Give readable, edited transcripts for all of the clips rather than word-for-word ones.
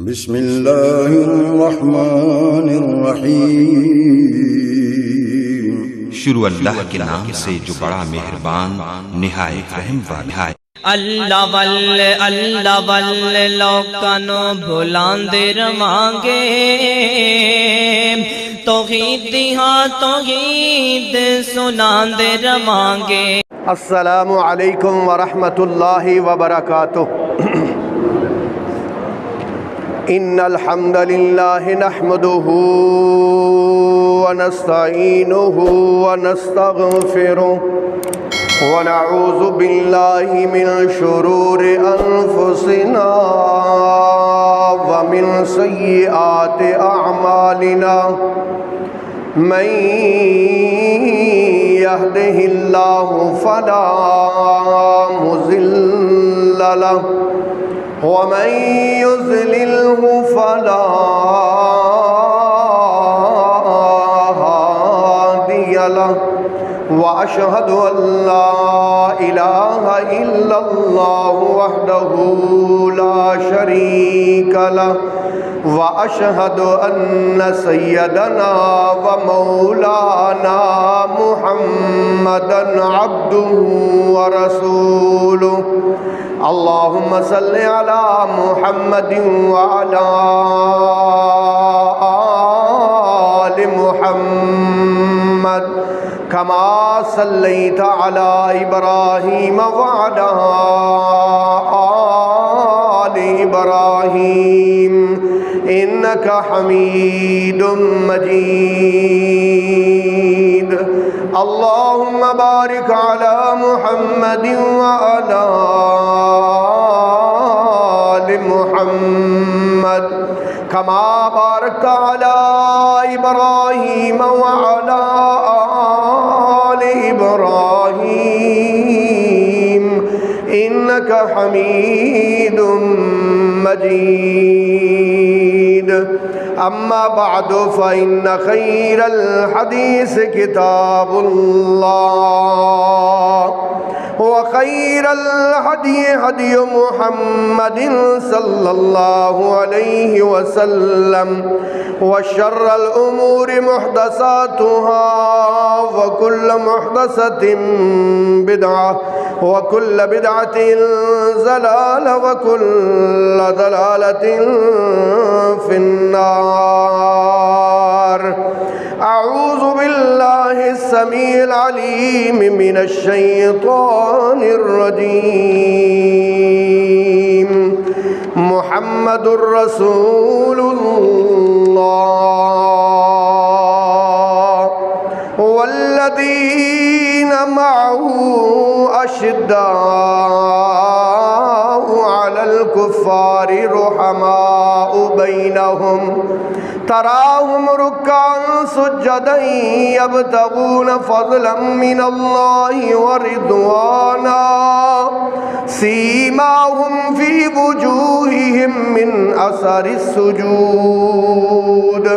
بسم اللہ الرحمن الرحیم۔ شروع اللہ کے نام سے جو بڑا مہربان نہایت رحم والا ہے۔ اللہ واللہ لوکانو بھلاندے رواںگے، توحید ہاں توحید سناندے رواںگے۔ السلام علیکم ورحمۃ اللہ وبرکاتہ۔ ان الحمد للہ نحمده ونستعینه ونستغفره ونعوذ باللہ من شرور انفسنا ومن سیئات اعمالنا، من يهده الله فلا مضل له ومن يضلله فلا هادي له، وأشهد أن لا إله إلا الله وحده لا شريك له، وأشهد أن سيدنا ومولانا محمدا عبده ورسوله۔ اللهم صل على محمد وعلى آل محمد كما صليت على إبراهيم وعلى آل إبراهيم إنك حميد مجيد۔ اللهم بارك على محمد وعلى آل محمد كما باركت على إبراهيم وعلى آل إبراهيم إنك حميد مجيد۔ أما بعد فإن خير الحديث كتاب الله، وخير الهدي هدي محمد صلى الله عليه وسلم، وشر الأمور محدثاتها، وكل محدثة بدعة، وكل بدعة ضلالة، وكل ضلالة في النار۔ أعوذ بالله السميع العليم من الشيطان الرجيم۔ محمد رسول الله، والذين معه أشداء على الكفار رحماء بينهم، تراهم ركعا سجدا يبتغون فضلا من الله ورضوانا، سيماهم في وجوههم من أثر السجود،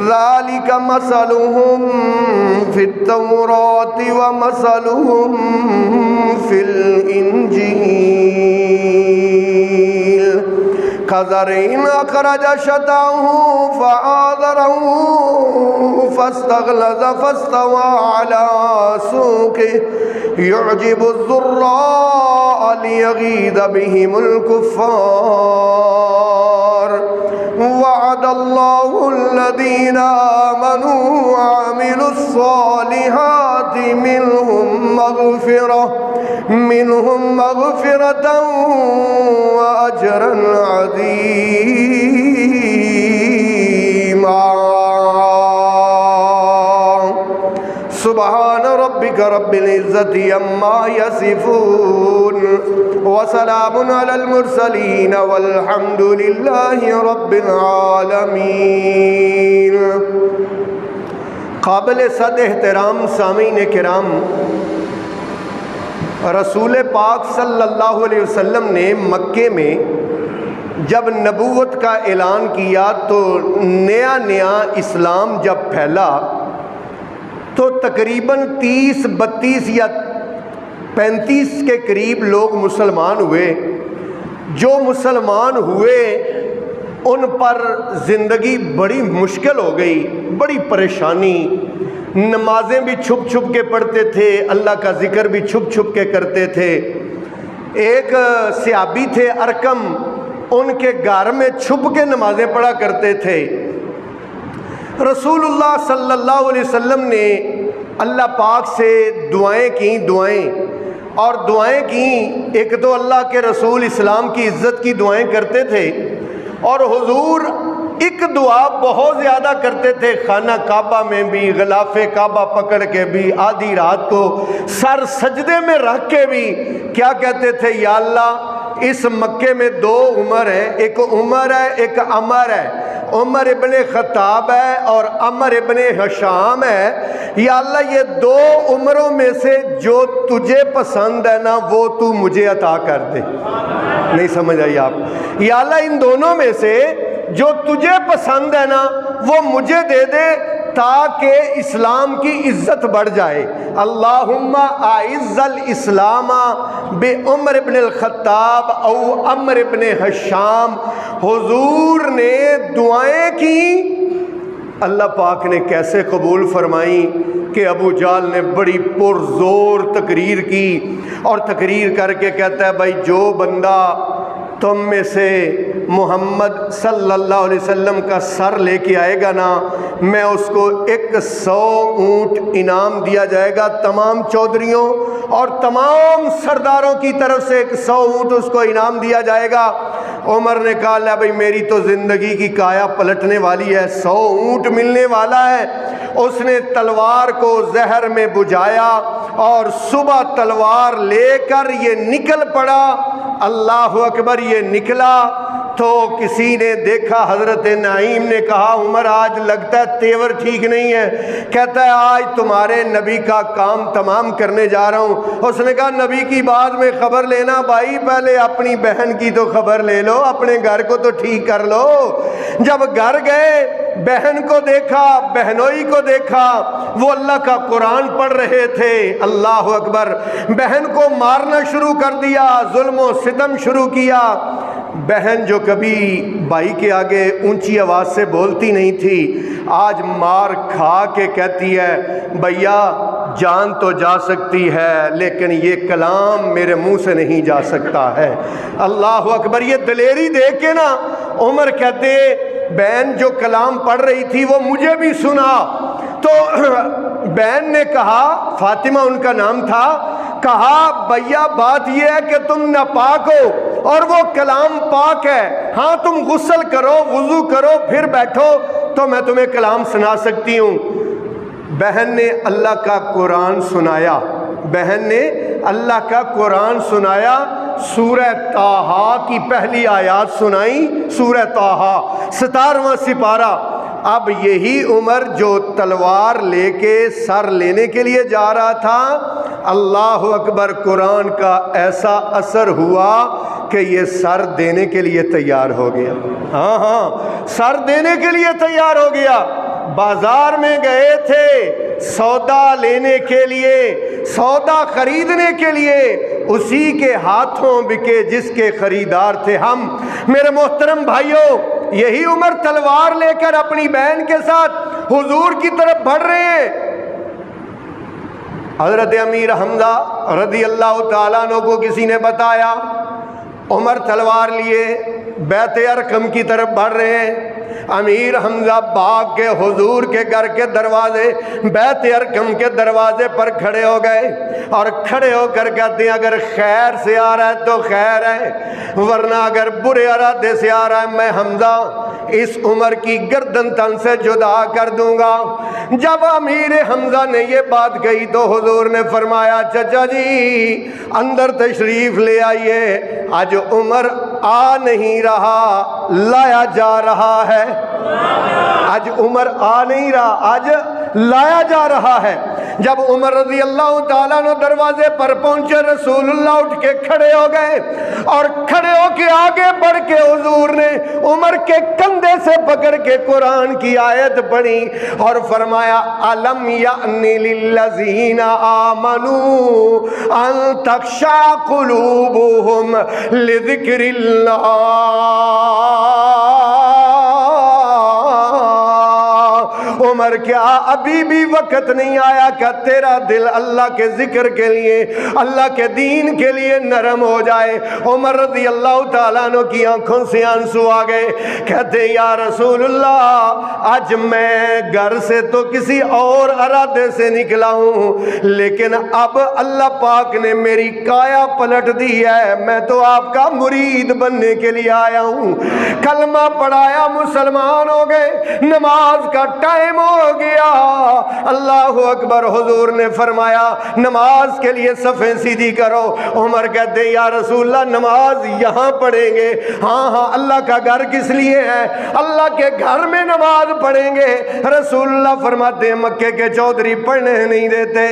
ذلك مثلهم في التوراة ومثلهم في الإنجيل، كزرع أخرج شطأه فآزره فاستغلظ فاستوى على سوقه يعجب الزراء ليغيظ بهم الكفار۔ وعد الله الذين آمنوا وعملوا الصالحات منهم مغفرة وأجرا عظيما۔ سبحان ربك رب العزة عما يصفون، وسلام على المرسلين، والحمد لله رب العالمين۔ قابل صد احترام سامعین کرام، رسول پاک صلی اللہ علیہ وسلم نے مکے میں جب نبوت کا اعلان کیا تو نیا اسلام جب پھیلا تو تقریباً 30-32 یا 35 کے قریب لوگ مسلمان ہوئے۔ جو مسلمان ہوئے ان پر زندگی بڑی مشکل ہو گئی، بڑی پریشانی، نمازیں بھی چھپ چھپ کے پڑھتے تھے، اللہ کا ذکر بھی چھپ چھپ کے کرتے تھے۔ ایک صحابی تھے ارکم، ان کے گھر میں چھپ کے نمازیں پڑھا کرتے تھے۔ رسول اللہ صلی اللہ علیہ وسلم نے اللہ پاک سے دعائیں کیں، ایک تو اللہ کے رسول اسلام کی عزت کی دعائیں کرتے تھے، اور حضور ایک دعا بہت زیادہ کرتے تھے، خانہ کعبہ میں بھی، غلاف کعبہ پکڑ کے بھی، آدھی رات کو سر سجدے میں رکھ کے بھی کیا کہتے تھے؟ یا اللہ اس مکے میں دو عمر ہیں، ایک عمر ہے ایک عمر ہے، عمر ابن خطاب ہے اور عمر ابن ہشام ہے، یا اللہ یہ دو عمروں میں سے جو تجھے پسند ہے نا وہ تو مجھے عطا کر دے۔ نہیں سمجھ آئی آپ؟ یا اللہ ان دونوں میں سے جو تجھے پسند ہے نا وہ مجھے دے دے تاکہ اسلام کی عزت بڑھ جائے۔ اللہم اعز الاسلام بعمر ابن الخطاب او عمر ابن ہشام۔ حضور نے دعائیں کی، اللہ پاک نے کیسے قبول فرمائیں کہ ابو جہل نے بڑی پرزور تقریر کی، اور تقریر کر کے کہتا ہے بھائی جو بندہ تم میں سے محمد صلی اللہ علیہ وسلم کا سر لے کے آئے گا نا، میں اس کو 100 اونٹ انعام دیا جائے گا، تمام چودھریوں اور تمام سرداروں کی طرف سے 100 اونٹ اس کو انعام دیا جائے گا۔ عمر نے کہا لے بھائی میری تو زندگی کی کایا پلٹنے والی ہے، 100 اونٹ ملنے والا ہے۔ اس نے تلوار کو زہر میں بجھایا اور صبح تلوار لے کر یہ نکل پڑا۔ اللہ اکبر، یہ نکلا تو کسی نے دیکھا، حضرت نعیم نے کہا عمر آج لگتا ہے تیور ٹھیک نہیں ہے۔ کہتا ہے آج تمہارے نبی کا کام تمام کرنے جا رہا ہوں۔ اس نے کہا نبی کی بعد میں خبر لینا بھائی، پہلے اپنی بہن کی تو خبر لے لو، اپنے گھر کو تو ٹھیک کر لو۔ جب گھر گئے بہن کو دیکھا، بہنوئی کو دیکھا، وہ اللہ کا قرآن پڑھ رہے تھے۔ اللہ اکبر، بہن کو مارنا شروع کر دیا، ظلم و ستم شروع کیا۔ بہن جو کبھی بھائی کے آگے اونچی آواز سے بولتی نہیں تھی، آج مار کھا کے کہتی ہے بھیا جان تو جا سکتی ہے لیکن یہ کلام میرے منہ سے نہیں جا سکتا ہے۔ اللہ اکبر، یہ دلیری دیکھ کے نا عمر کہتے بہن جو کلام پڑھ رہی تھی وہ مجھے بھی سنا۔ تو بہن نے کہا، فاطمہ ان کا نام تھا، کہا بھیا بات یہ ہے کہ تم ناپاک ہو اور وہ کلام پاک ہے، ہاں تم غسل کرو، وضو کرو، پھر بیٹھو تو میں تمہیں کلام سنا سکتی ہوں۔ بہن نے اللہ کا قرآن سنایا، بہن نے اللہ کا قرآن سنایا، سورہ طٰہٰ کی پہلی آیات سنائیں، سورہ طٰہٰ 17واں سپارہ۔ اب یہی عمر جو تلوار لے کے سر لینے کے لیے جا رہا تھا، اللہ اکبر، قرآن کا ایسا اثر ہوا کہ یہ سر دینے کے لیے تیار ہو گیا۔ ہاں سر دینے کے لیے تیار ہو گیا۔ بازار میں گئے تھے سودا لینے کے لیے، سودا خریدنے کے لیے، اسی کے ہاتھوں بکے جس کے خریدار تھے ہم۔ میرے محترم بھائیوں، یہی عمر تلوار لے کر اپنی بہن کے ساتھ حضور کی طرف بڑھ رہے ہیں۔ حضرت امیر حمزہ رضی اللہ تعالیٰ عنہ کو کسی نے بتایا عمر تلوار لیے بیت ارقم کی طرف بڑھ رہے ہیں۔ امیر حمزہ بھاگ کے حضور کے گھر کے دروازے، بیت ارقم کے دروازے پر کھڑے ہو گئے، اور کھڑے ہو کر کہتے ہیں اگر خیر سے آ رہا ہے تو خیر ہے، ورنہ اگر برے ارادے سے آ رہا ہے میں حمزہ اس عمر کی گردن تن سے جدا کر دوں گا۔ جب امیر حمزہ نے یہ بات کہی تو حضور نے فرمایا چچا جی اندر تشریف لے آئیے، آج عمر آ نہیں رہا، لایا جا رہا ہے۔ آج عمر آ نہیں رہا، آج لایا جا رہا ہے۔ جب عمر رضی اللہ تعالیٰ عنہ دروازے پر پہنچے، رسول اللہ اٹھ کے کھڑے ہو گئے، اور کھڑے ہو کے آگے بڑھ کے حضور نے عمر کے کندھے سے پکڑ کے قرآن کی آیت پڑھی اور فرمایا الم یأن للذین آمنوا ان تخشع قلوبهم لذکر اللہ عمر کیا ابھی بھی وقت نہیں آیا کہ تیرا دل اللہ کے ذکر کے لیے, اللہ کے دین کے لیے نرم ہو جائے؟ عمر رضی اللہ تعالیٰ عنہ کی آنکھوں سے آنسو آ گئے. کہتے یا رسول اللہ آج میں گھر سے تو کسی اور ارادے سے نکلا ہوں, لیکن اب اللہ پاک نے میری کایا پلٹ دی ہے, میں تو آپ کا مرید بننے کے لیے آیا ہوں. کلمہ پڑھایا, مسلمان ہو گئے, نماز کا ٹائم ہو گیا. اللہ اکبر. حضور نے فرمایا نماز کے لیے صفیں سیدھی کرو. عمر کہتے یا رسول اللہ نماز یہاں پڑھیں گے؟ ہاں ہاں, اللہ کا گھر کس لیے ہے؟ اللہ کے گھر میں نماز پڑھیں گے. رسول اللہ فرماتے ہیں مکے کے چودھری پڑھنے نہیں دیتے.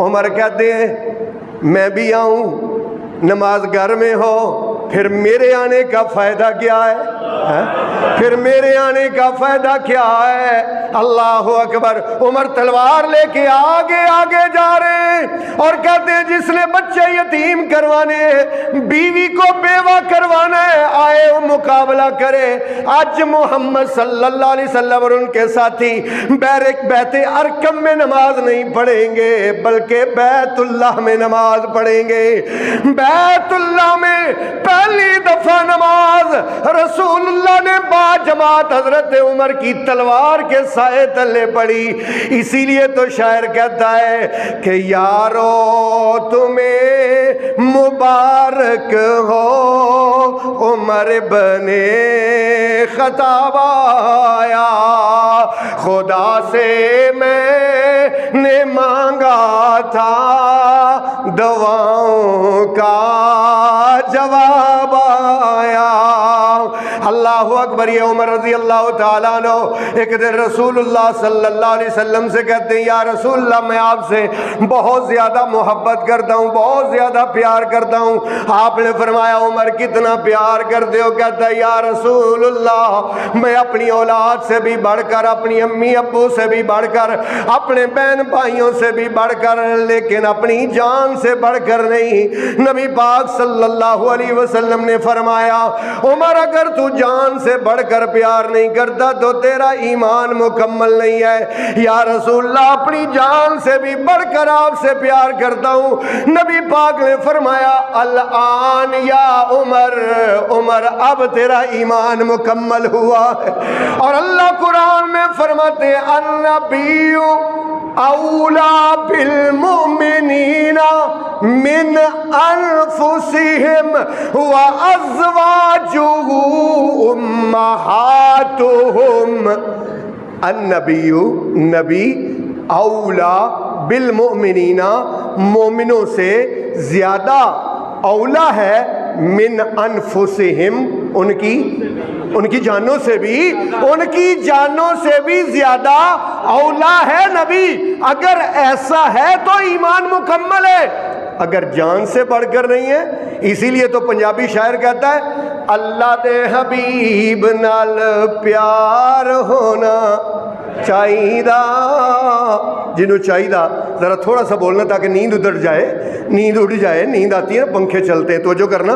عمر کہتے ہیں میں بھی آؤں, نماز گھر میں ہو, پھر میرے آنے کا فائدہ کیا ہے؟ پھر میرے آنے کا فائدہ کیا ہے؟ اللہ اکبر. عمر تلوار لے کے آگے آگے جا رہے ہیں اور کہتے ہیں جس نے بچے یتیم کروانے ہیں, بیوی کو بیوہ کروانا ہے, آئے وہ مقابلہ کرے. آج محمد صلی اللہ علیہ وسلم اور ان کے ساتھی بیت ارکم میں نماز نہیں پڑھیں گے بلکہ بیت اللہ میں نماز پڑھیں گے. بیت اللہ میں پہلی دفعہ نماز رسول اللہ نے با جماعت حضرت عمر کی تلوار کے سائے تلے پڑھی. اسی لیے تو شاعر کہتا ہے کہ یارو تمہیں مبارک ہو عمر بنے خطاب آیا, خدا سے میں نے مانگا تھا دعاؤں کا جواب آیا. اللہ اکبر. یہ عمر رضی اللہ تعالیٰ عنہ ایک دن رسول اللہ صلی اللہ علیہ وسلم سے کہتے ہیں یا رسول اللہ میں آپ سے بہت زیادہ محبت کرتا ہوں, بہت زیادہ پیار کرتا ہوں. آپ نے فرمایا عمر کتنا پیار کرتے ہو؟ کہتا ہے یا رسول اللہ میں اپنی اولاد سے بھی بڑھ کر, اپنی امی ابو سے بھی بڑھ کر, اپنے بہن بھائیوں سے بھی بڑھ کر, لیکن اپنی جان سے بڑھ کر نہیں. نبی پاک صلی اللہ علیہ وسلم نے فرمایا عمر اگر تو جان سے بڑھ کر پیار نہیں کرتا تو تیرا ایمان مکمل نہیں ہے. یا رسول اللہ اپنی جان سے بھی بڑھ کر آپ سے پیار کرتا ہوں. نبی پاک نے فرمایا الآن یا عمر, عمر اب تیرا ایمان مکمل ہوا ہے. اور اللہ قرآن میں فرماتے ہیں النبی اولا بالمؤمنین من انفسہم وازواجہ امہاتہم. النبی, نبی, اولا بالمؤمنین, مومنوں سے زیادہ اولا ہے, من انفسہم, ان کی جانوں سے بھی, ان کی جانوں سے بھی زیادہ اولا ہے نبی. اگر ایسا ہے تو ایمان مکمل ہے, اگر جان سے بڑھ کر نہیں ہے. اسی لیے تو پنجابی شاعر کہتا ہے اللہ دے حبیب نال پیار ہونا چاہیدہ. جنہوں چاہیدہ ذرا تھوڑا سا بولنا تاکہ نیند ادھر جائے, نیند اڑ جائے, نیند آتی ہے نا, پنکھے چلتے ہیں, توجہ کرنا.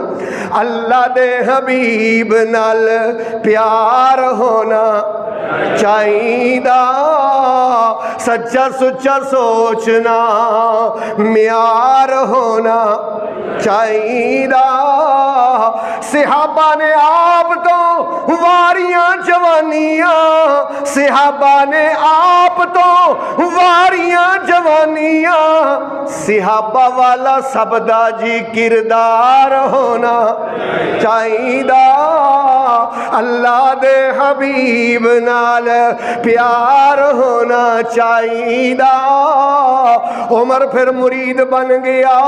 اللہ دے حبیب نال پیار ہونا چاہیدہ, سچا سچا سوچنا معیار ہونا چاہیدہ. صحابہ نے آپ تو واریاں جوانیاں, صحابہ نے آپ تو واریاں جوانیاں, صحابہ والا سبدا جی کردار ہونا چاہیدہ. اللہ دے حبیب نال پیار ہونا چاہیدہ. عمر پھر مرید بن گیا,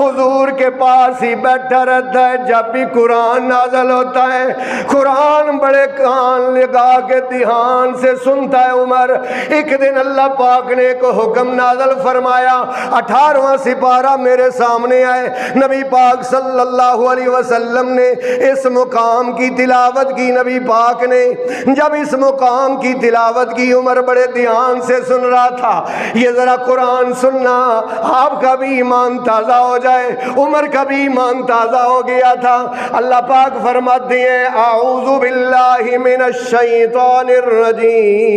حضور کے پاس ہی بیٹھا رہتا ہے. جب بھی قرآن نازل ہوتا ہے قرآن بڑے کان لگا کے دھیان سے سنتا ہے عمر. ایک دن اللہ پاک نے ایک حکم نازل فرمایا, 18واں سپارہ میرے سامنے آئے. نبی پاک صلی اللہ علیہ وسلم نے اس مقام کی تلاوت کی. نبی پاک نے جب اس مقام کی تلاوت کی عمر بڑے دھیان سے سن رہا تھا. یہ ذرا قرآن سننا آپ کا بھی ایمان تازہ ہو جائے. عمر کا بھی ایمان تازہ ہو گیا تھا. اللہ پاک فرماتے ہیں اعوذ باللہ من الشیطان الرجیم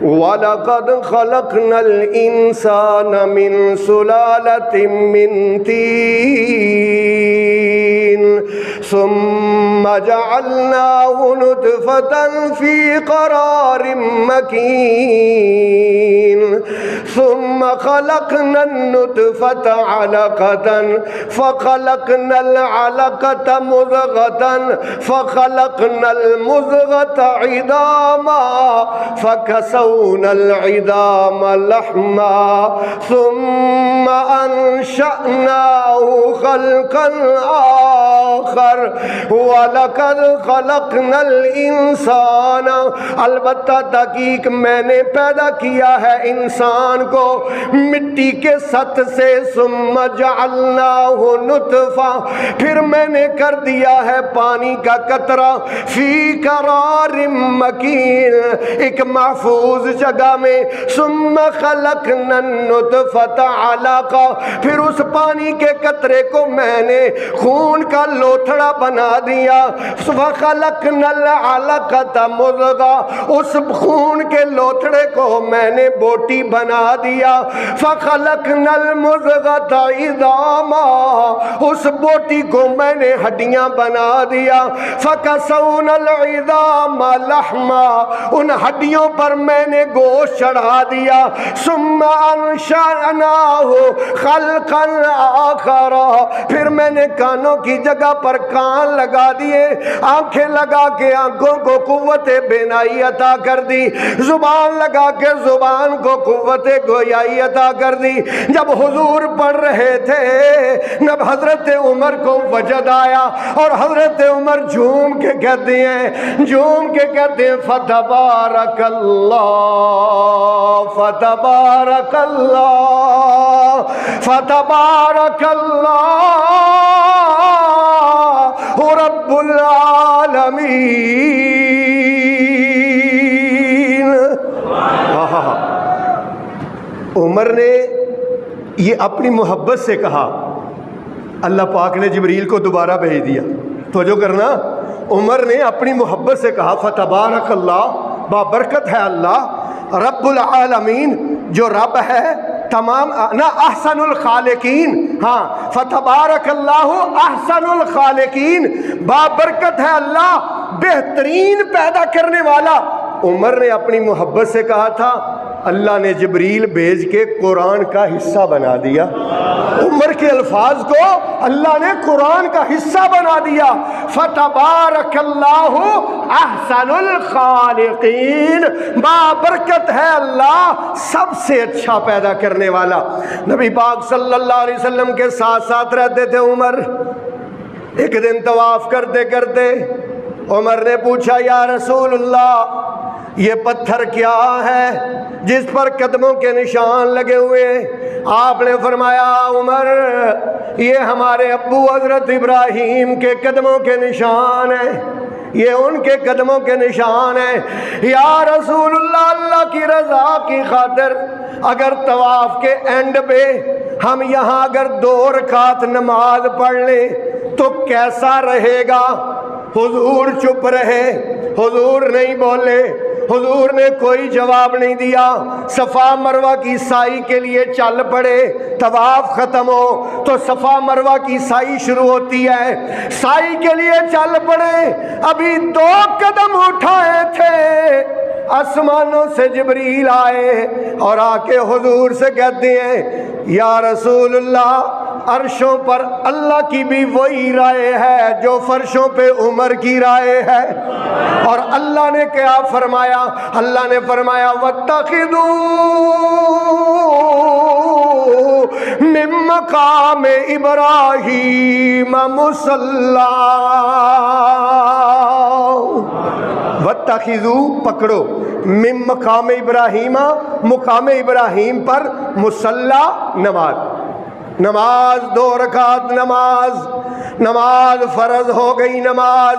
وَلَقَدْ خَلَقْنَا الْإِنسَانَ مِنْ سُلَالَةٍ مِّنْ طِينٍ ثُمَّ جَعَلْنَاهُ نُطْفَةً فِي قَرَارٍ مَّكِينٍ ثُمَّ خَلَقْنَا النُّطْفَةَ عَلَقَةً فَخَلَقْنَا الْعَلَقَةَ مُضْغَةً فَخَلَقْنَا الْمُضْغَةَ عِظَامًا فَكَسَوْنَا الْعِظَامَ لَحْمًا ثُمَّ أَنشَأْنَاهُ خَلْقًا آخر وَلَقَدْ خَلَقْنَا الْإِنسَانَ البتہ تحقیق میں نے پیدا کیا ہے انسان کو مٹی کے سط سے ثم جعلناہ نطفہ پھر میں نے کر دیا ہے پانی کا قطرہ فی قرار مکین ایک محفوظ جگہ میں ثم خلقنا النطفة علقہ پھر اس پانی کے قطرے کو میں نے خون کا لوتھڑا بنا دیا فخلقنا العلقة مضغہ اس خون کے لوتھڑے کو میں نے بوٹی بنا دیا فخلقنا المضغة عظاما اس بوٹی کو میں نے ہڈیاں بنا دیا فکسونا العظام لحما ان ہڈیوں پر میں نے گوشت چڑھا دیا ثم انشأناہ خلقا آخر پھر میں نے کانوں کی جگہ پر کان لگا دیے آنکھیں لگا کے آنکھوں کو قوت بینائی عطا کر دی زبان لگا کے زبان کو قوت گویائی عطا کر دی جب حضور پڑھ رہے تھے جب حضرت عمر کو وجد آیا اور حضرت عمر جھوم کے کہتے ہیں فتبارک اللہ فتبارک اللہ فتبارک اللہ رب العالمین۔ عمر نے یہ اپنی محبت سے کہا، اللہ پاک نے جبریل کو دوبارہ بھیج دیا۔ توجہ کرنا، عمر نے اپنی محبت سے کہا فتبارک اللہ بابرکت ہے اللہ رب العالمین جو رب ہے تمام نا احسن الخالقین، ہاں فتبارک اللہ احسن الخالقین بابرکت ہے اللہ بہترین پیدا کرنے والا۔ عمر نے اپنی محبت سے کہا تھا، اللہ نے جبریل بھیج کے قرآن کا حصہ بنا دیا۔ عمر کے الفاظ کو اللہ نے قرآن کا حصہ بنا دیا۔ فتبارک اللہ احسن الخالقین بابرکت ہے اللہ سب سے اچھا پیدا کرنے والا۔ نبی پاک صلی اللہ علیہ وسلم کے ساتھ ساتھ رہتے تھے عمر۔ ایک دن طواف کرتے کرتے عمر نے پوچھا، یا رسول اللہ یہ پتھر کیا ہے جس پر قدموں کے نشان لگے ہوئے ہیں؟ آپ نے فرمایا، عمر یہ ہمارے ابو حضرت ابراہیم کے قدموں کے نشان ہیں، یہ ان کے قدموں کے نشان ہیں۔ یا رسول اللہ اللہ کی رضا کی خاطر اگر طواف کے اینڈ پہ ہم یہاں اگر 2 رکعت نماز پڑھ لیں تو کیسا رہے گا؟ حضور چپ رہے، حضور نہیں بولے، حضور نے کوئی جواب نہیں دیا۔ صفا مروہ کی سعی کے لیے چل پڑے، طواف ختم ہو تو صفا مروہ کی سعی شروع ہوتی ہے، سعی کے لیے چل پڑے۔ ابھی 2 قدم اٹھائے تھے، آسمانوں سے جبریل آئے اور آ کے حضور سے کہتے ہیں، یا رسول اللہ عرشوں پر اللہ کی بھی وہی رائے ہے جو فرشوں پہ عمر کی رائے ہے۔ اور اللہ نے کیا فرمایا؟ اللہ نے فرمایا وَاتَّخِذُوا مِن مَّقَامِ إِبْرَاهِيمَ مُصَلًّى۔ وَاتَّخِذُوا پکڑو، من مقام ابراہیم مقام ابراہیم پر مصلی نماز، نماز 2 رکعت نماز فرض ہو گئی، نماز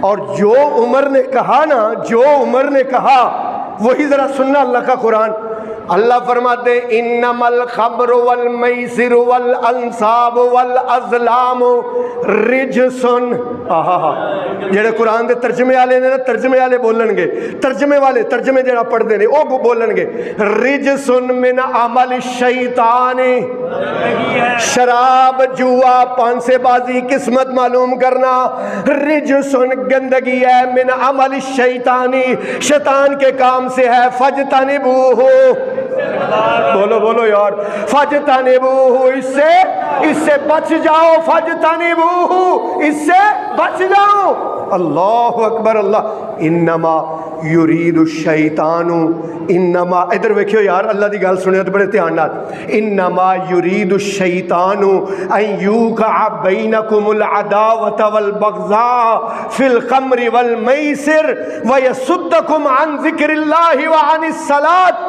اور جو عمر نے کہا نا، جو عمر نے کہا وہی ذرا سننا اللہ کا قرآن۔ اللہ فرماتے انما الخمر والمیسر والانصاب والازلام رجس۔ جڑے قرآن دے ترجمے والے نے نا، ترجمے والے بولن گے، ترجمے والے ترجمے جڑا پڑھتے ہیں وہ بولن گے رجس من عمل الشیطان۔ شراب، جوا، پانسے بازی، قسمت معلوم کرنا رجس گندگی ہے، من عمل الشیطانی شیطان کے کام سے ہے، فجتنبوہ، بولو بولو یار، فجتنبوہ، اس سے بچ جاؤ، فجتنبوہ، اس سے بچ جاؤ۔ اللہ اکبر اللہ۔ انما یرید الشیطان، انما، ادھر ویکھیو یار، اللہ دی گل سنیو تے بڑے دھیان نال۔ انما یرید الشیطان ان یوقع بینکم العداوۃ والبغضاء فی الخمر والمیسر ویصدکم عن ذکر اللہ وعن الصلاۃ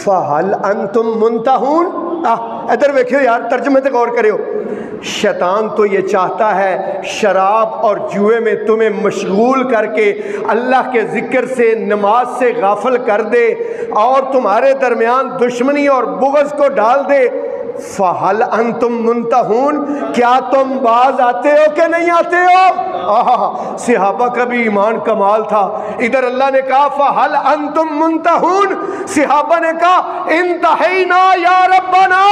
فہل انتم منتہون۔ ادھر ویکھیو یار، ترجمے تے غور کریو۔ شیطان تو یہ چاہتا ہے شراب اور جوئے میں تمہیں مشغول کر کے اللہ کے ذکر سے، نماز سے غافل کر دے اور تمہارے درمیان دشمنی اور بغض کو ڈال دے۔ فَهَلْ أَنْتُمْ مُنْتَهُونَ، کیا تم باز آتے ہو کہ نہیں آتے ہو؟ صحابہ کا بھی ایمان کمال تھا۔ ادھر اللہ نے کہا فَهَلْ أَنْتُمْ مُنْتَهُونَ، صحابہ نے کہا انتہینا یا ربنا۔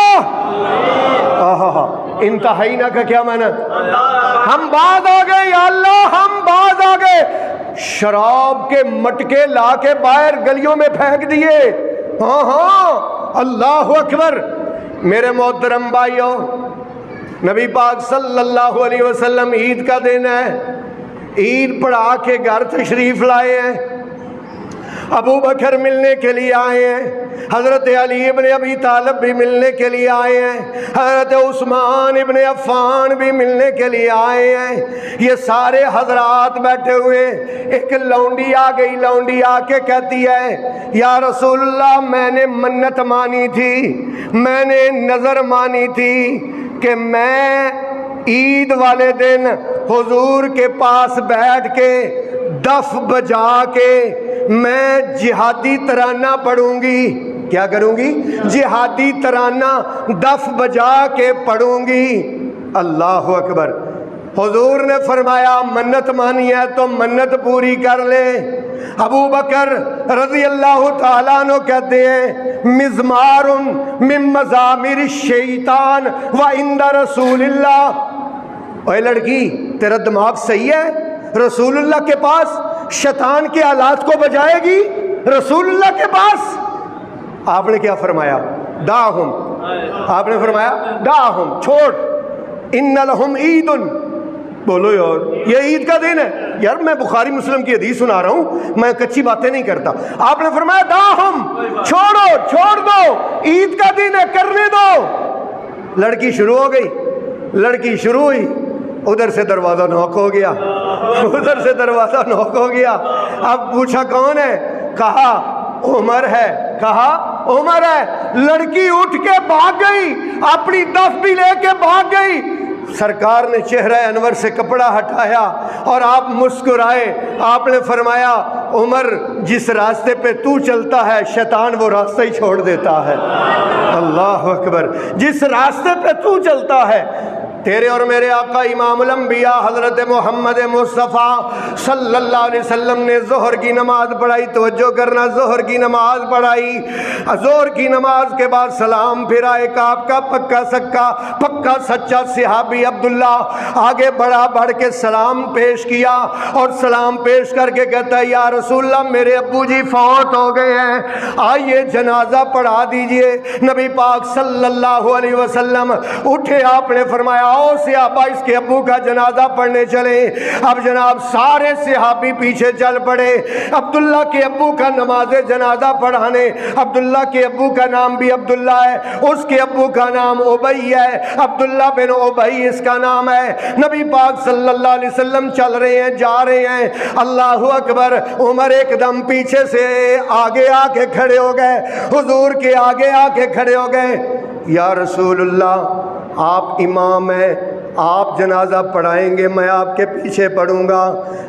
انتہینا کا کیا معنی؟ ہم باز آ گئے یا اللہ، ہم باز آ گئے۔ شراب کے مٹکے لا کے باہر گلیوں میں پھینک دیے۔ ہاں اللہ اکبر۔ میرے محترم بھائیوں، نبی پاک صلی اللہ علیہ وسلم عید کا دن ہے، عید پڑھا کے گھر تشریف لائے ہیں۔ ابو بکر ملنے کے لیے آئے ہیں، حضرت علی ابن ابی طالب بھی ملنے کے لیے آئے ہیں، حضرت عثمان ابن عفان بھی ملنے کے لیے آئے ہیں۔ یہ سارے حضرات بیٹھے ہوئے، ایک لونڈی آ گئی، لونڈی آ کے کہتی ہے یا رسول اللہ، میں نے منت مانی تھی، میں نے نظر مانی تھی کہ میں عید والے دن حضور کے پاس بیٹھ کے دف بجا کے میں جہادی ترانہ پڑھوں گی۔ کیا کروں گی؟ جہادی ترانہ دف بجا کے پڑھوں گی۔ اللہ اکبر۔ حضور نے فرمایا منت مانی ہے تو منت پوری کر لے۔ ابو بکر رضی اللہ تعالیٰ عنہ کہتے ہیں مزمار من مزامیر الشیطان و عند رسول اللہ۔ اے لڑکی، تیرا دماغ صحیح ہے؟ رسول اللہ کے پاس شیطان کے آلات کو بجائے گی؟ رسول اللہ کے پاس؟ آپ نے کیا فرمایا؟ داہم، آپ نے فرمایا داہم، چھوڑ، ان لہم عید۔ بولو یار، یہ عید کا دن ہے یار، میں بخاری مسلم کی حدیث سنا رہا ہوں، میں کچی باتیں نہیں کرتا۔ آپ نے فرمایا داہم، چھوڑو، چھوڑ دو، عید کا دن ہے، کرنے دو۔ لڑکی شروع ہو گئی، لڑکی شروع ہوئی، ادھر سے دروازہ نوک ہو گیا، ادھر سے دروازہ نوک ہو گیا۔ اب پوچھا کون ہے؟ کہا عمر ہے، کہا عمر ہے۔ لڑکی اٹھ کے بھاگ گئی، اپنی دف بھی لے کے بھاگ گئی۔ سرکار نے چہرہ انور سے کپڑا ہٹایا اور آپ مسکرائے۔ آپ نے فرمایا عمر، جس راستے پہ تو چلتا ہے شیطان وہ راستہ ہی چھوڑ دیتا ہے۔ اللہ اکبر۔ جس راستے پہ تو چلتا ہے، تیرے اور میرے آقا امام الانبیاء حضرت محمد مصطفیٰ صلی اللہ علیہ وسلم نے ظہر کی نماز پڑھائی، توجہ کرنا، ظہر کی نماز پڑھائی، ظہر کی نماز کے بعد سلام پھرا۔ ایک آپ کا پکا سکا، پکا سچا صحابی عبداللہ آگے بڑھ کے سلام پیش کیا اور سلام پیش کر کے کہتا ہے یا رسول اللہ، میرے ابو جی فوت ہو گئے ہیں، آئیے جنازہ پڑھا دیجئے۔ نبی پاک صلی اللہ علیہ وسلم اٹھے، آپ نے فرمایا آؤ صحابہ اس کے ابو کا جنازہ پڑھنے چلے۔ اب جناب سارے صحابی پیچھے چل پڑے عبداللہ کے ابو کا نماز جنازہ پڑھانے۔ عبداللہ کے ابو کا نام بھی عبداللہ ہے، اس کے ابو کا نام ابی ہے، عبداللہ بن ابی اس کا نام ہے۔ نبی پاک صلی اللہ علیہ وسلم چل رہے ہیں، جا رہے ہیں، اللہ اکبر۔ عمر ایک دم پیچھے سے آگے آ کے کھڑے ہو گئے، حضور کے آگے آ کے کھڑے ہو گئے۔ یا رسول اللہ، آپ امام ہیں، آپ جنازہ پڑھائیں گے میں آپ کے پیچھے پڑھوں گا،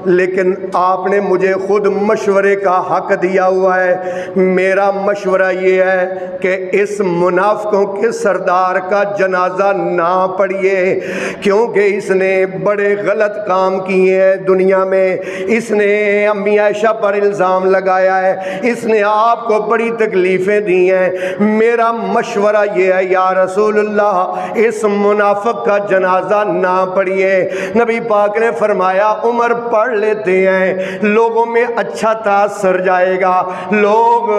لیکن آپ نے مجھے خود مشورے کا حق دیا ہوا ہے۔ میرا مشورہ یہ ہے کہ اس منافقوں کے سردار کا جنازہ نہ پڑھیے، کیونکہ اس نے بڑے غلط کام کیے ہیں دنیا میں۔ اس نے امی عائشہ پر الزام لگایا ہے، اس نے آپ کو بڑی تکلیفیں دی ہیں۔ میرا مشورہ یہ ہے یا رسول اللہ اس منافق کا جنازہ نہ پڑھیے۔ نبی پاک نے فرمایا عمر پڑھ لیتے ہیں، لوگوں میں اچھا تاثر جائے گا، لوگ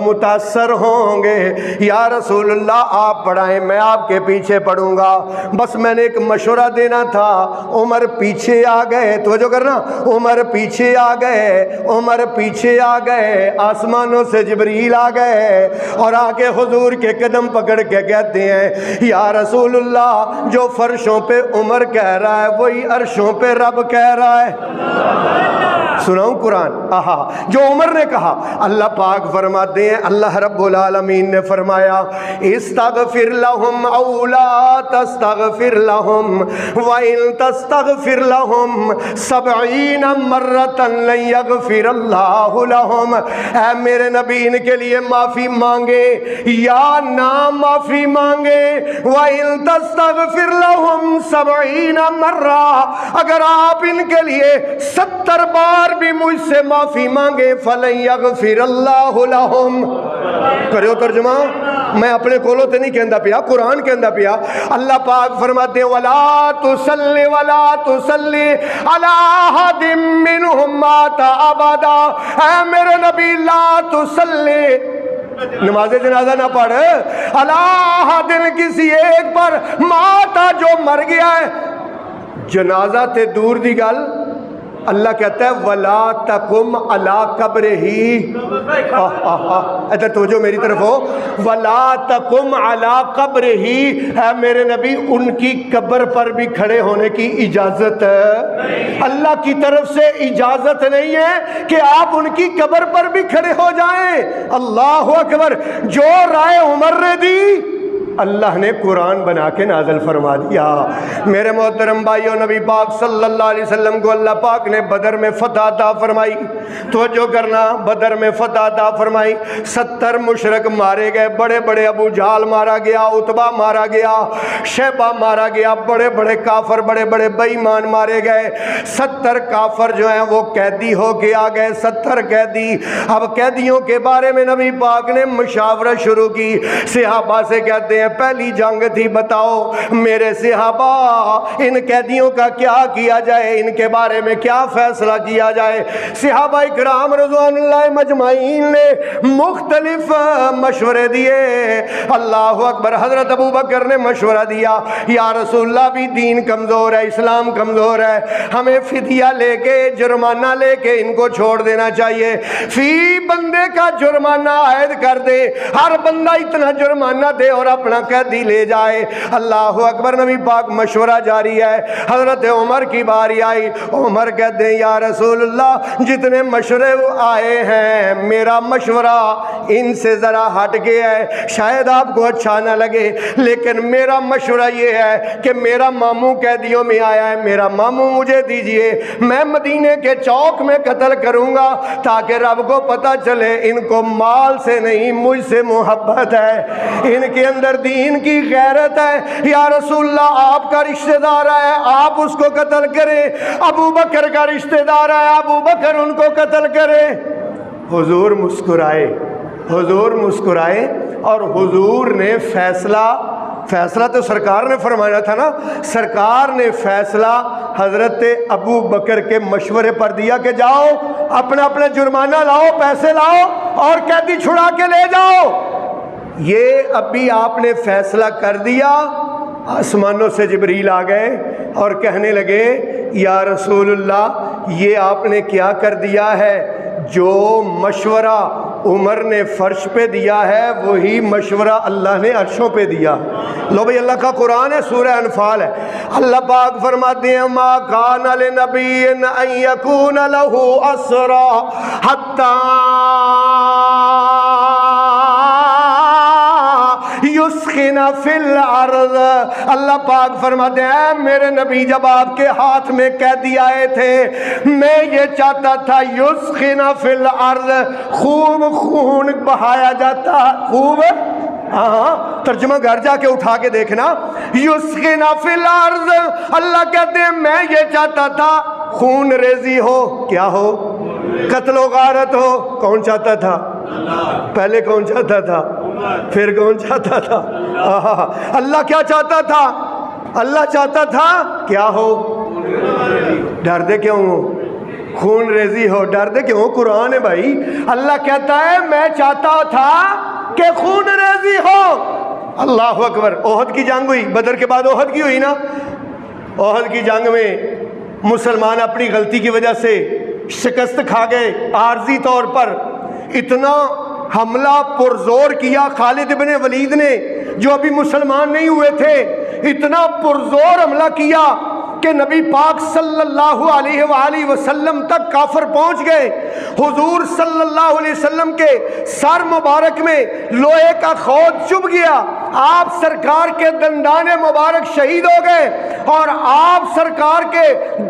متاثر ہوں گے۔ یا رسول اللہ آپ پڑھائیں، میں آپ کے پیچھے پڑھوں گا۔ بس میں نے ایک مشورہ دینا تھا۔ عمر پیچھے آ گئے، توجہ کرنا، عمر پیچھے آ گئے، عمر پیچھے آ گئے، آسمانوں سے جبریل آ گئے اور آ کے حضور کے قدم پکڑ کے کہتے ہیں یا رسول اللہ جو فرشوں پہ عمر کہہ رہا ہے وہی عرشوں پہ رب کہہ رہا ہے۔ سناؤں قرآن؟ آہا، جو عمر نے کہا اللہ پاک فرماتے ہیں، اللہ رب العالمین نے فرمایا استغفر لهم او لا تستغفر لهم وان تستغفر لهم 70 مرة لن يغفر الله لهم۔ اے میرے نبی ان کے لیے معافی مانگے یا نہ معافی مانگے، وان تستغفر لهم 70 مرة، اگر آپ ان کے لیے 70 بار بھی مجھ سے معافی مانگے فلن یغفر اللہ لہم۔ کریو ترجمہ، میں اپنے کولوں تے نہیں کہندا پیا، قرآن کہندا پیا۔ اللہ پاک فرماتے ہیں ولا تصلی علی احد منہم مات ابدا۔ اے میرے نبی لا تصلی، نماز جنازہ نہ پڑھ، علی احد کسی ایک پر ماتا جو مر گیا ہے۔ جنازہ تے دور دی گل، اللہ کہتا ہے ولا تقم علی قبرہ، ادھر توجہ میری طرف ہو، ولا تقم علی قبرہ، ہے میرے نبی ان کی قبر پر بھی کھڑے ہونے کی اجازت ہے۔ اللہ کی طرف سے اجازت نہیں ہے کہ آپ ان کی قبر پر بھی کھڑے ہو جائیں۔ اللہ اکبر، جو رائے عمر نے دی اللہ نے قرآن بنا کے نازل فرما دیا۔ میرے محترم بھائیوں، نبی پاک صلی اللہ علیہ وسلم کو اللہ پاک نے بدر میں فتح عطا فرمائی۔ توجہ کرنا، بدر میں فتح عطا فرمائی۔ 70 مشرک مارے گئے، بڑے بڑے ابو جہل مارا گیا، عتبہ مارا گیا، شیبہ مارا گیا، بڑے بڑے کافر، بڑے بڑے بے ایمان مارے گئے۔ 70 کافر جو ہیں وہ قیدی ہو کے آ گئے، 70 قیدی۔ اب قیدیوں کے بارے میں نبی پاک نے مشاورت شروع کی۔ صحابہ سے کہتے ہیں پہلی جنگ تھی، بتاؤ میرے صحابہ ان قیدیوں کا کیا کیا جائے، ان کے بارے میں کیا فیصلہ کیا جائے۔ صحابہ اکرام رضوان اللہ مجمعین نے مختلف مشورے دیے۔ اللہ اکبر، حضرت ابو بکر نے مشورہ دیا یا رسول اللہ بھی دین کمزور ہے، اسلام کمزور ہے، ہمیں فدیہ لے کے، جرمانہ لے کے ان کو چھوڑ دینا چاہیے، فی بندے کا جرمانہ عائد کر دے، ہر بندہ اتنا جرمانہ دے اور اپنا قیدی لے جائے۔ اللہ اکبر، نبی پاک مشورہ جاری ہے۔ حضرت عمر کی باری آئی، عمر کہتے ہیں یا رسول اللہ جتنے مشورے آئے ہیں میرا مشورہ ان سے ذرا ہٹ گیا ہے، شاید آپ کو اچھا نہ لگے، لیکن میرا مشورہ یہ ہے کہ میرا ماموں قیدیوں میں آیا ہے، میرا ماموں مجھے دیجئے، میں مدینے کے چوک میں قتل کروں گا تاکہ رب کو پتہ چلے ان کو مال سے نہیں مجھ سے محبت ہے، ان کے اندر دین کی غیرت ہے۔ یا رسول اللہ آپ کا رشتہ دار ہے، آپ اس کو قتل کریں، ابو بکر کا رشتہ دار ہے، ابو بکر ان کو قتل کرے۔ حضور مسکرائے، حضور مسکرائے اور حضور نے فیصلہ تو سرکار نے فرمایا تھا نا، سرکار نے فیصلہ حضرت ابو بکر کے مشورے پر دیا کہ جاؤ اپنا اپنا جرمانہ لاؤ، پیسے لاؤ اور قیدی چھڑا کے لے جاؤ۔ یہ ابھی آپ نے فیصلہ کر دیا، آسمانوں سے جبریل آ گئے اور کہنے لگے یا رسول اللہ یہ آپ نے کیا کر دیا ہے، جو مشورہ عمر نے فرش پہ دیا ہے وہی مشورہ اللہ نے عرشوں پہ دیا۔ لو بھئی اللہ کا قرآن ہے، سورہ انفال ہے۔ اللہ پاک فرماتے ہیں ما کان لنبی ان یکون لہ اسرا حتی یسخن یسخن فی الارض، اللہ پاک فرماتے ہیں میرے نبی جب آپ کے ہاتھ میں قیدی آئے تھے میں یہ چاہتا تھا یسخن فی الارض، خوب خون بہایا جاتا، خوب، ہاں ترجمہ گھر جا کے اٹھا کے دیکھنا، یسخن فی الارض، اللہ کہتے ہیں میں یہ چاہتا تھا خون ریزی ہو، کیا ہو، قتل و غارت ہو، کون چاہتا تھا؟ پہلے کون چاہتا تھا؟ پھر کون چاہتا تھا؟ اللہ کیا چاہتا تھا؟ اللہ چاہتا تھا کیا ہو؟ ڈردے کیوں ہو؟ خون ریزی ہو، ڈردے کیوں؟ قرآن ہے بھائی، اللہ کہتا ہے میں چاہتا تھا کہ خون ریزی ہو۔ اللہ اکبر۔ احد کی جنگ ہوئی، بدر کے بعد احد کی ہوئی نا، احد کی جنگ میں مسلمان اپنی غلطی کی وجہ سے شکست کھا گئے، عارضی طور پر اتنا حملہ پرزور کیا خالد بن ولید نے، جو ابھی مسلمان نہیں ہوئے تھے، اتنا پرزور حملہ کیا کہ نبی پاک صلی اللہ علیہ وآلہ وسلم تک کافر پہنچ گئے۔ حضور صلی اللہ علیہ وسلم کے سر مبارک میں لوہے کا خود چبھ گیا، آپ سرکار کے دندان مبارک شہید ہو گئے، اور آپ سرکار کے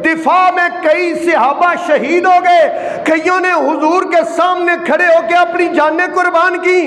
دفاع میں کئی صحابہ شہید ہو گئے، کئیوں نے حضور کے سامنے کھڑے ہو کے اپنی جانیں قربان کی۔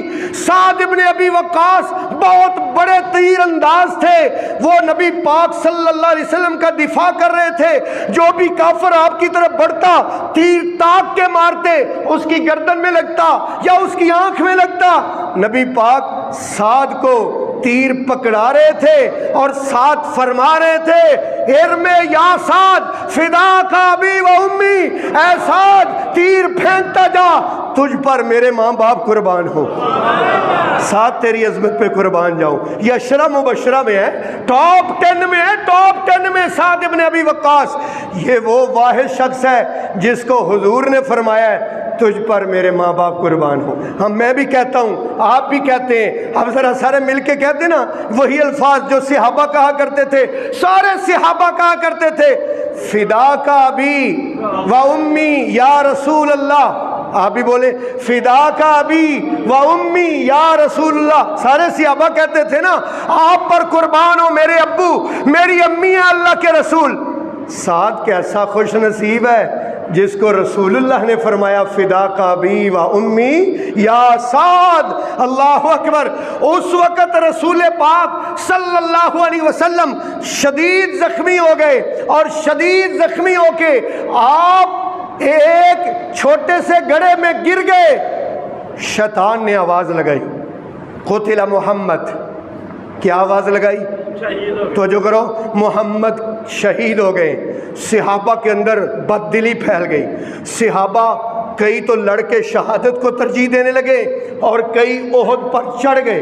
سعد ابن ابی وقاص بہت بڑے تیر انداز تھے، وہ نبی پاک صلی اللہ علیہ وسلم کا دفاع کر رہے تھے، جو بھی کافر آپ کی طرف بڑھتا تیر تاک کے مارتے، اس کی گردن میں لگتا یا اس کی آنکھ میں لگتا، نبی پاک سعد کو تیر پکڑا رہے تھے اور سعد فرما رہے تھے ارمے یا سعد فدا کا ابی و امی، اے سعد تیر پھینکتا جا، تجھ پر میرے ماں باپ قربان ہو، سعد تیری عظمت پہ قربان جاؤں۔ یہ عشرہ مبشرہ میں ہے، ٹاپ 10 میں ہے، ٹاپ 10 میں سعد ابن ابی وقاص۔ یہ وہ واحد شخص ہے جس کو حضور نے فرمایا ہے تجھ پر میرے ماں باپ قربان ہو۔ ہم میں بھی کہتا ہوں، آپ بھی کہتے ہیں، اب ذرا سارے مل کے کہتے ہیں نا وہی الفاظ جو صحابہ کہا کرتے تھے، سارے صحابہ کہا کرتے تھے فدا کا ابی و امی یا رسول اللہ، آپ بھی بولے فدا کا ابی و امی یا رسول اللہ، سارے صحابہ کہتے تھے نا آپ پر قربان ہو میرے ابو میری امی ہیں اللہ کے رسول۔ سعد کیسا خوش نصیب ہے جس کو رسول اللہ نے فرمایا فدا کا ابی و امی یا سعد۔ اللہ اکبر۔ اس وقت رسول پاک صلی اللہ علیہ وسلم شدید زخمی ہو گئے، اور شدید زخمی ہو کے آپ ایک چھوٹے سے گڑھے میں گر گئے۔ شیطان نے آواز لگائی قتل محمد، کیا آواز لگائی؟ توجہ کرو، محمد شہید ہو گئے۔ صحابہ کے اندر بد دلی پھیل گئی، صحابہ کئی تو لڑ کے شہادت کو ترجیح دینے لگے، اور کئی احد پر چڑھ گئے،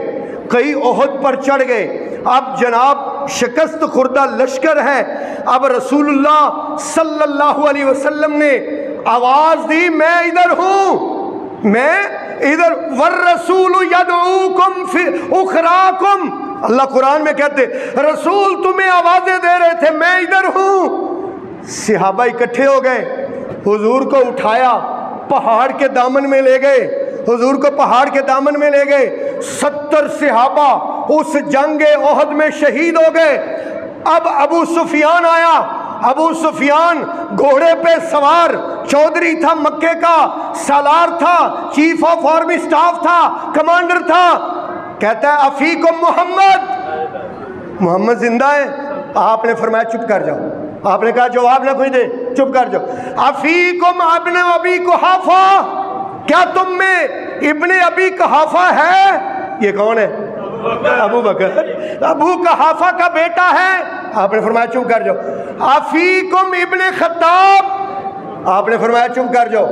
کئی احد پر چڑھ گئے۔ اب جناب شکست خوردہ لشکر ہے، اب رسول اللہ صلی اللہ علیہ وسلم نے آواز دی میں ادھر ہوں، میں ادھر، والرسول یدعوکم فی اخراکم، اللہ قرآن میں کہتے رسول تمہیں آوازیں دے رہے تھے میں ادھر ہوں۔ صحابہ اکٹھے ہو گئے، حضور کو اٹھایا پہاڑ کے دامن میں لے گئے، حضور کو پہاڑ کے دامن میں لے گئے۔ 70 صحابہ اس جنگ احد میں شہید ہو گئے۔ اب ابو سفیان آیا، ابو سفیان گھوڑے پہ سوار، چودھری تھا مکے کا، سالار تھا، چیف آف آرمی سٹاف تھا، کمانڈر تھا۔ کہتا ہے افیکم محمد، محمد زندہ ہے؟ آپ نے فرمایا چپ کر جاؤ، آپ نے کہا جواب نہ کوئی دے، چپ کر جاؤ۔ افیکم ابن ابی قحافہ، کیا تم میں ابن ابی قحافہ ہے؟ یہ کون ہے؟ ابو بکر، ابو قحافہ کا بیٹا ہے۔ آپ نے فرمایا چپ کر جاؤ۔ افیکم ابن خطاب، آپ نے فرمایا چپ کر جاؤ۔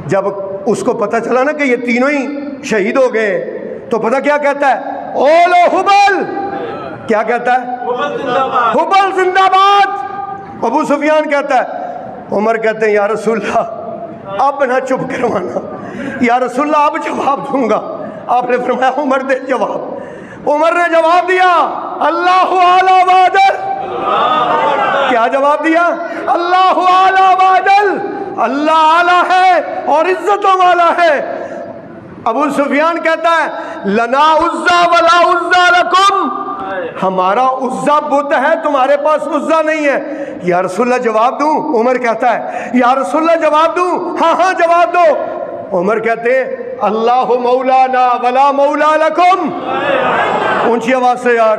جب اس کو پتہ چلا نا کہ یہ تینوں ہی شہید ہو گئے تو پتہ کیا کہتا ہے؟ اولو حبل، کیا کہتا ہے؟ حبل زندہ باد۔ ابو سفیان کہتا ہے، عمر کہتے ہیں یا رسول اللہ اب نہ چپ کروانا، یا رسول اللہ اب جواب دوں گا۔ آپ نے فرمایا عمر دے جواب۔ عمر نے جواب دیا اللہ اعلی واجل، کیا جواب دیا؟ اللہ اعلی واجل، اللہ اعلی ہے اور عزتوں والا ہے۔ ابو سفیان کہتا ہے لنا عزا ولا عزا لکم، ہمارا عزا بت ہے تمہارے پاس عزا نہیں ہے۔ یا رسول اللہ جواب دوں؟ عمر کہتا ہے یا رسول اللہ جواب دوں؟ ہاں ہاں جواب دو۔ عمر کہتے ہیں اللہ مولانا ولا مولا لکم۔ اونچی آواز سے یار،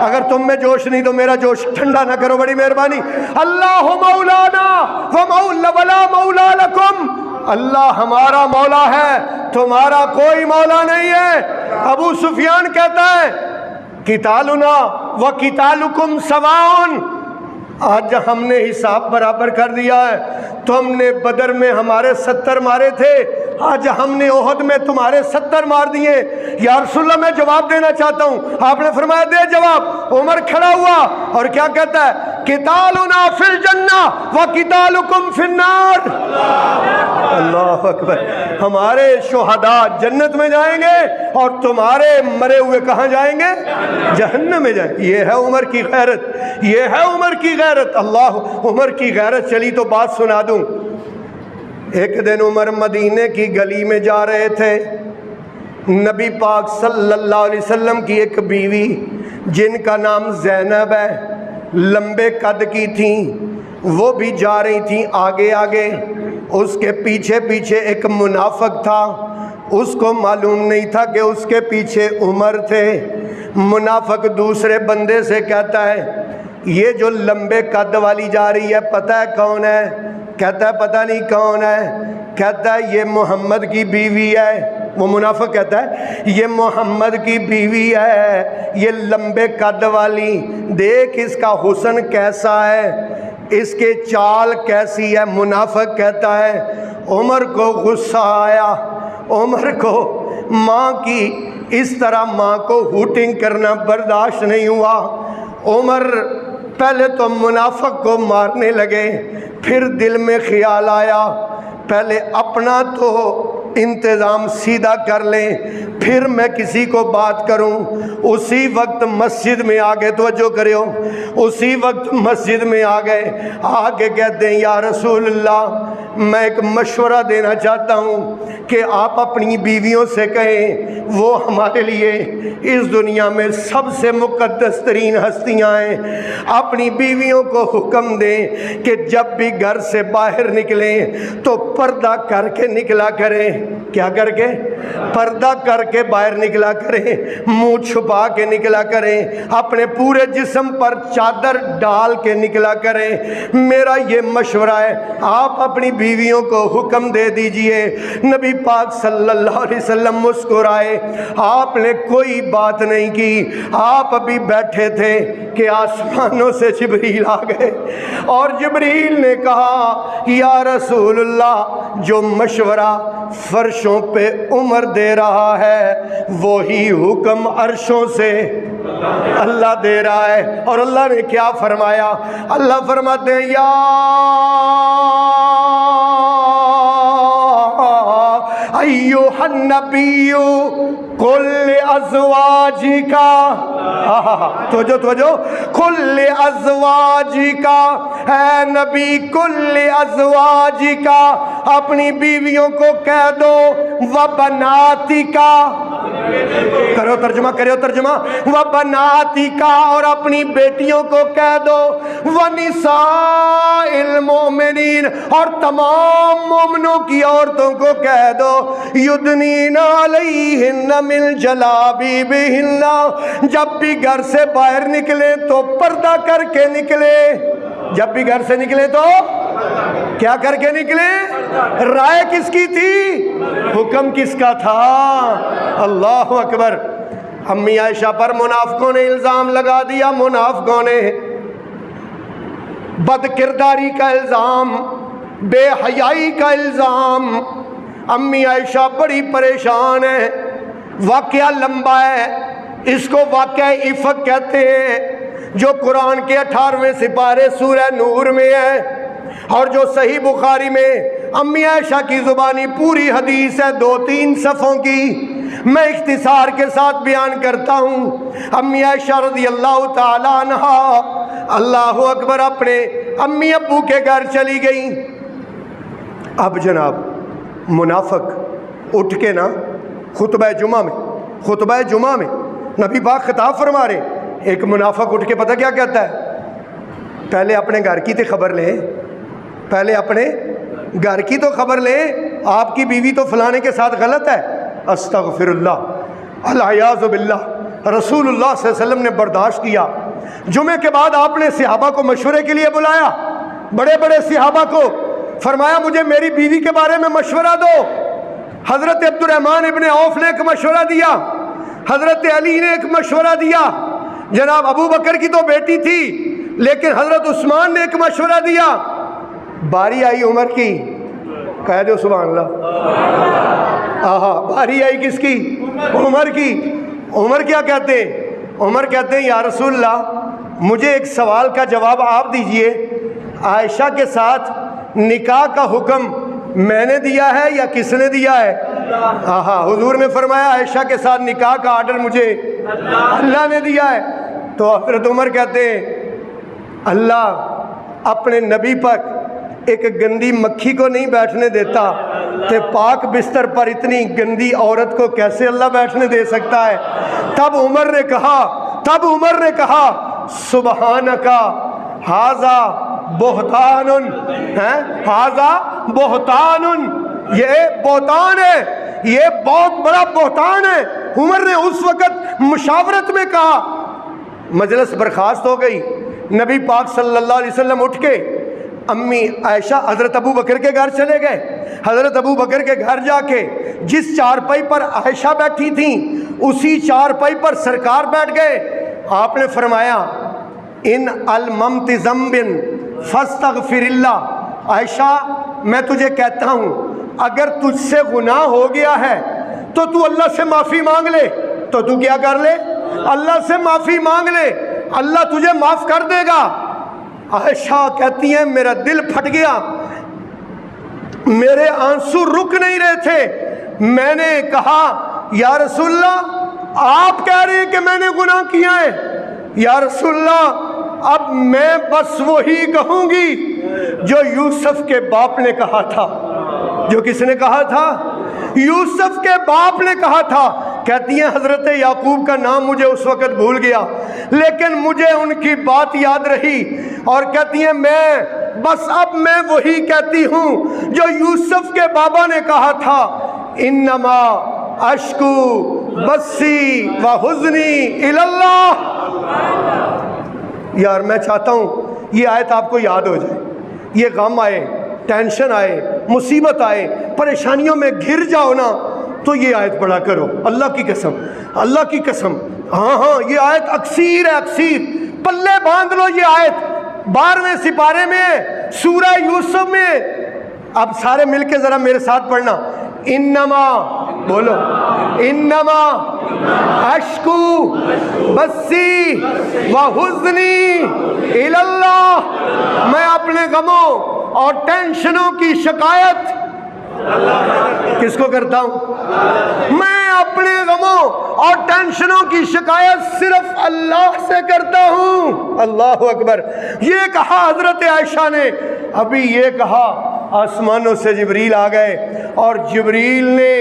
اگر تم میں جوش نہیں تو میرا جوش ٹھنڈا نہ کرو، بڑی مہربانی۔ اللہ مولانا ولا مولا لکم، اللہ ہمارا مولا ہے، تمہارا کوئی مولا نہیں ہے۔ ابو سفیان کہتا ہے قتالنا و قتالکم سواء، آج ہم نے حساب برابر کر دیا ہے، تم نے بدر میں ہمارے 70 مارے تھے، آج ہم نے احد میں تمہارے 70 مار دیے۔ یا رسول اللہ میں جواب دینا چاہتا ہوں۔ آپ نے فرمایا دے جواب۔ عمر کھڑا ہوا اور کیا کہتا ہے قتالنا فی الجنہ و قتالکم فی النار۔ اللہ اکبر، ہمارے شہداء جنت میں جائیں گے اور تمہارے مرے ہوئے کہاں جائیں گے؟ جہنم میں جائیں گے۔ یہ ہے عمر کی غیرت، یہ ہے عمر کی غیرت۔ اللہ، عمر کی غیرت چلی تو بات سنا دوں۔ ایک دن عمر مدینے کی گلی میں جا رہے تھے، نبی پاک صلی اللہ علیہ وسلم کی ایک بیوی جن کا نام زینب ہے، لمبے قد کی تھیں، وہ بھی جا رہی تھیں آگے آگے، اس کے پیچھے پیچھے ایک منافق تھا، اس کو معلوم نہیں تھا کہ اس کے پیچھے عمر تھے۔ منافق دوسرے بندے سے کہتا ہے یہ جو لمبے قد والی جا رہی ہے پتہ ہے کون ہے؟ کہتا ہے پتہ نہیں کون ہے۔ کہتا ہے یہ محمد کی بیوی ہے۔ وہ منافق کہتا ہے یہ محمد کی بیوی ہے، یہ لمبے قد والی، دیکھ اس کا حسن کیسا ہے، اس کے چال کیسی ہے۔ منافق کہتا ہے عمر کو غصہ آیا، عمر کو ماں کی اس طرح ماں کو ہوٹنگ کرنا برداشت نہیں ہوا۔ عمر پہلے تو منافق کو مارنے لگے، پھر دل میں خیال آیا پہلے اپنا تو انتظام سیدھا کر لیں پھر میں کسی کو بات کروں۔ اسی وقت مسجد میں آ گئے، توجہ کریو، اسی وقت مسجد میں آ گئے، آ کے کہتے ہیں یا رسول اللہ میں ایک مشورہ دینا چاہتا ہوں کہ آپ اپنی بیویوں سے کہیں وہ ہمارے لیے اس دنیا میں سب سے مقدس ترین ہستیاں ہیں۔ اپنی بیویوں کو حکم دیں کہ جب بھی گھر سے باہر نکلیں تو پردہ کر کے نکلا کریں۔ کیا کر کے؟ پردہ کر کے باہر نکلا کریں، منہ چھپا کے نکلا کریں، اپنے پورے جسم پر چادر ڈال کے نکلا کریں۔ میرا یہ مشورہ ہے، آپ اپنی بیویوں کو حکم دے دیجئے۔ نبی پاک صلی اللہ علیہ وسلم مسکرائے، آپ نے کوئی بات نہیں کی، آپ ابھی بیٹھے تھے کہ آسمانوں سے جبریل آ گئے اور جبریل نے کہا یا رسول اللہ جو مشورہ فرشوں پہ عمر دے رہا ہے وہی حکم عرشوں سے اللہ دے رہا ہے۔ اور اللہ نے کیا فرمایا؟ اللہ فرماتے ہیں یا ایھا النبی قل لازواجک، توجہ قل لازواجک، اے نبی قل لازواجک، اپنی بیویوں کو کہہ دو وبناتک، کرو ترجمہ، کرو ترجمہ، وبناتک، اور اپنی بیٹیوں کو کہہ دو ونساء المؤمنین، اور تمام مومنوں کی عورتوں کو کہہ دو یدنین علیہن من جلابیبہن، جب بھی گھر سے باہر نکلے تو پردہ کر کے نکلے، جب بھی گھر سے نکلے تو کیا کر کے نکلے؟ رائے کس کی تھی؟ حکم کس کا تھا؟ اللہ اکبر۔ امی عائشہ پر منافقوں نے الزام لگا دیا، منافقوں نے بد کرداری کا الزام، بے حیائی کا الزام۔ امی عائشہ بڑی پریشان ہے، واقعہ لمبا ہے، اس کو واقعہ افق کہتے ہیں، جو قرآن کے 18ویں سپارے سورہ نور میں ہے اور جو صحیح بخاری میں امی عائشہ کی زبانی پوری حدیث ہے 2-3 صفحوں کی، میں اختصار کے ساتھ بیان کرتا ہوں۔ امی عائشہ رضی اللہ تعالیٰ عنہا اللہ اکبر اپنے امی ابو کے گھر چلی گئیں۔ اب جناب منافق اٹھ کے نا خطبہ جمعہ میں نبی پاک خطاب فرما رہے، ایک منافق اٹھ کے پتہ کیا کہتا ہے؟ پہلے اپنے گھر کی تو خبر لیں، پہلے اپنے گھر کی تو خبر لیں، آپ کی بیوی تو فلانے کے ساتھ غلط ہے، استغفر اللہ، العیاذ باللہ۔ رسول اللہ صلی اللہ علیہ وسلم نے برداشت کیا۔ جمعے کے بعد آپ نے صحابہ کو مشورے کے لیے بلایا، بڑے بڑے صحابہ کو، فرمایا مجھے میری بیوی کے بارے میں مشورہ دو۔ حضرت عبد الرحمن ابن عوف نے ایک مشورہ دیا، حضرت علی نے ایک مشورہ دیا، جناب ابو بکر کی تو بیٹی تھی لیکن حضرت عثمان نے ایک مشورہ دیا، باری آئی عمر کی، کہہ دو سبحان اللہ، آہا باری آئی کس کی؟ عمر کی۔ عمر کیا کہتے ہیں؟ عمر کہتے ہیں یا رسول اللہ مجھے ایک سوال کا جواب آپ دیجئے، عائشہ کے ساتھ نکاح کا حکم میں نے دیا ہے یا کس نے دیا ہے؟ آہا حضور نے فرمایا عائشہ کے ساتھ نکاح کا آرڈر مجھے اللہ نے دیا ہے۔ تو حضرت عمر کہتے ہیں اللہ اپنے نبی پر ایک گندی مکھی کو نہیں بیٹھنے دیتا، تے پاک بستر پر اتنی گندی عورت کو کیسے اللہ بیٹھنے دے سکتا ہے؟ تب عمر نے کہا سبحانکا ھذا بہتان، ھذا بہتان، یہ بہتان ہے، یہ بہت بڑا بہتان ہے۔ عمر نے اس وقت مشاورت میں کہا، مجلس برخاست ہو گئی، نبی پاک صلی اللہ علیہ وسلم اٹھ کے امی عائشہ حضرت ابو بکر کے گھر چلے گئے۔ حضرت ابو بکر کے گھر جا کے جس چارپائی پر عائشہ بیٹھی تھیں اسی چارپائی پر سرکار بیٹھ گئے۔ آپ نے فرمایا ان الممت ذنب فاستغفر اللہ، عائشہ میں تجھے کہتا ہوں اگر تجھ سے گناہ ہو گیا ہے تو تو اللہ سے معافی مانگ لے، تو تو کیا کر لے؟ اللہ سے معافی مانگ لے، اللہ تجھے معاف کر دے گا۔ عائشہ کہتی ہیں میرا دل پھٹ گیا، میرے آنسو رک نہیں رہے تھے، میں نے کہا یا رسول اللہ آپ کہہ رہے ہیں کہ میں نے گناہ کیا ہے، یا رسول اللہ اب میں بس وہی کہوں گی جو یوسف کے باپ نے کہا تھا۔ جو کس نے کہا تھا؟ یوسف کے باپ نے کہا تھا۔ کہتی ہیں حضرت یعقوب کا نام مجھے اس وقت بھول گیا لیکن مجھے ان کی بات یاد رہی، اور کہتی ہیں بس اب میں وہی کہتی ہوں جو یوسف کے بابا نے کہا تھا، انما اشکو بسی و حزنی اللہ۔ یار میں چاہتا ہوں یہ آیت آپ کو یاد ہو جائے، یہ غم آئے، ٹینشن آئے، مصیبت آئے، پریشانیوں میں گھر جاؤ نا تو یہ آیت پڑھا کرو، اللہ کی قسم، اللہ کی قسم۔ ہاں یہ آیت اکثیر ہے، اکثیر پلے باندھ لو یہ آیت، 12ویں سپارے میں سورہ یوسف میں۔ اب سارے مل کے ذرا میرے ساتھ پڑھنا، انما بولو، انما اشکو بسی و حزنی اللہ، میں اپنے غموں اور ٹینشنوں کی شکایت کس کو کرتا ہوں؟ میں اپنے غموں اور ٹینشنوں کی شکایت صرف اللہ سے کرتا ہوں۔ اللہ اکبر۔ یہ کہا حضرت عائشہ نے، ابھی یہ کہا آسمانوں سے جبریل آ گئے اور جبریل نے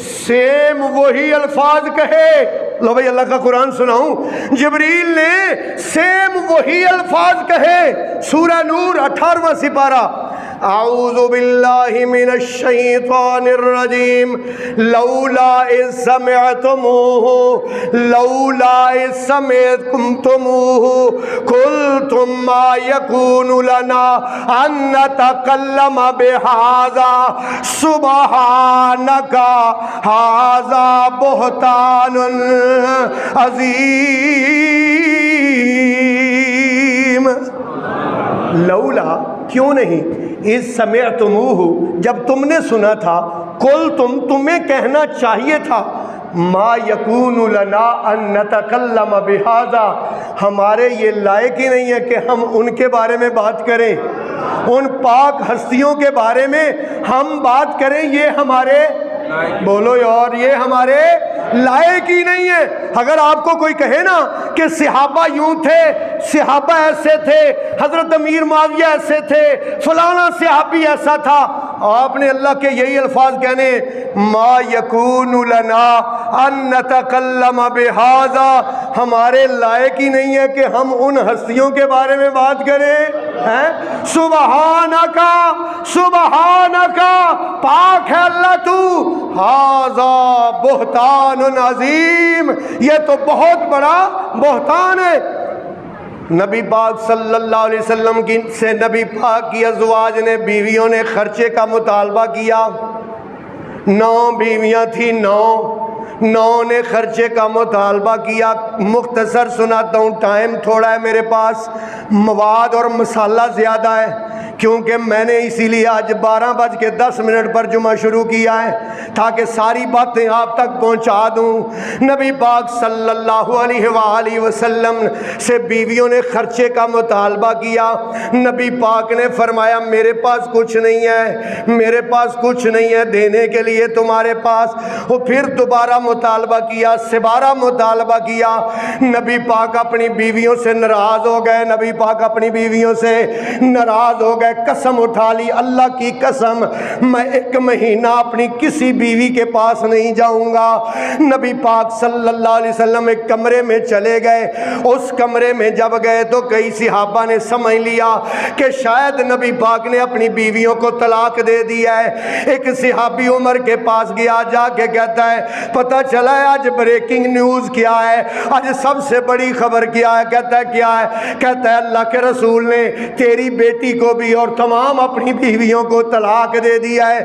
سیم وہی الفاظ کہے۔ لو بھائی اللہ کا قرآن سناؤں، جبریل نے سیم وہی الفاظ کہے۔ سورہ نور 18واں سپارہ، اعوذ باللہ من الشیطان الرجیم، لولا اذ سمعتموہ لولا اذ سمعتموہ قلتم ما یکون لنا ان نتکلم بہذا سبحانک ھذا بہتان عظیم۔ لولا کیوں نہیں، اذ سمعتموہ جب تم نے سنا تھا، قلتم تمہیں کہنا چاہیے تھا، ما یکون لنا ان نتکلم بہذا ہمارے یہ لائق ہی نہیں ہے کہ ہم ان کے بارے میں بات کریں، ان پاک ہستیوں کے بارے میں ہم بات کریں، یہ ہمارے بولو یار یہ ہمارے لائق ہی نہیں ہے۔ اگر آپ کو کوئی کہے نا کہ صحابہ یوں تھے، صحابہ ایسے تھے، حضرت امیر معاویہ ایسے تھے، فلانا صحابی ایسا تھا، آپ نے اللہ کے یہی الفاظ کہنے، ما یکون لنا ان نتکلم بہذا، ہمارے لائق ہی نہیں ہے کہ ہم ان ہستیوں کے بارے میں بات کریں. سبحانکا سبحانکا، پاک ہے اللہ تو، ھذا بہتان عظیم، یہ تو بہت بڑا بہتان ہے. نبی پاک صلی اللہ علیہ وسلم کی سے نبی پاک کی ازواج نے، بیویوں نے خرچے کا مطالبہ کیا. 9 بیویاں تھیں، 9 نے خرچے کا مطالبہ کیا. مختصر سناتا ہوں، ٹائم تھوڑا ہے میرے پاس، مواد اور مسالہ زیادہ ہے، کیونکہ میں نے اسی لیے آج 12:10 پر جمعہ شروع کیا ہے تاکہ ساری باتیں آپ تک پہنچا دوں. نبی پاک صلی اللہ علیہ وآلہ وسلم سے بیویوں نے خرچے کا مطالبہ کیا. نبی پاک نے فرمایا میرے پاس کچھ نہیں ہے، میرے پاس کچھ نہیں ہے دینے کے لیے تمہارے پاس. وہ پھر دوبارہ مطالبہ کیا، سبارہ مطالبہ کیا. نبی پاک اپنی بیویوں سے ناراض ہو گئے، نبی پاک اپنی بیویوں سے ناراض ہو گئے. قسم اٹھا لی، اللہ کی قسم میں 1 مہینہ اپنی کسی بیوی کے پاس نہیں جاؤں گا. نبی پاک صلی اللہ علیہ وسلم ایک کمرے میں چلے گئے. اس کمرے میں جب گئے تو کئی صحابہ نے سمجھ لیا کہ شاید نبی پاک نے اپنی بیویوں کو طلاق دے دیا ہے. ایک صحابی عمر کے پاس گیا، جا کے کہتا ہے پتہ چلا ہے آج بریکنگ نیوز کیا ہے، آج سب سے بڑی خبر کیا ہے؟ کہتا ہے کیا ہے؟ کہتا ہے اللہ کے رسول نے تیری بیٹی کو بھی اور تمام اپنی بیویوں کو طلاق دے دیا ہے.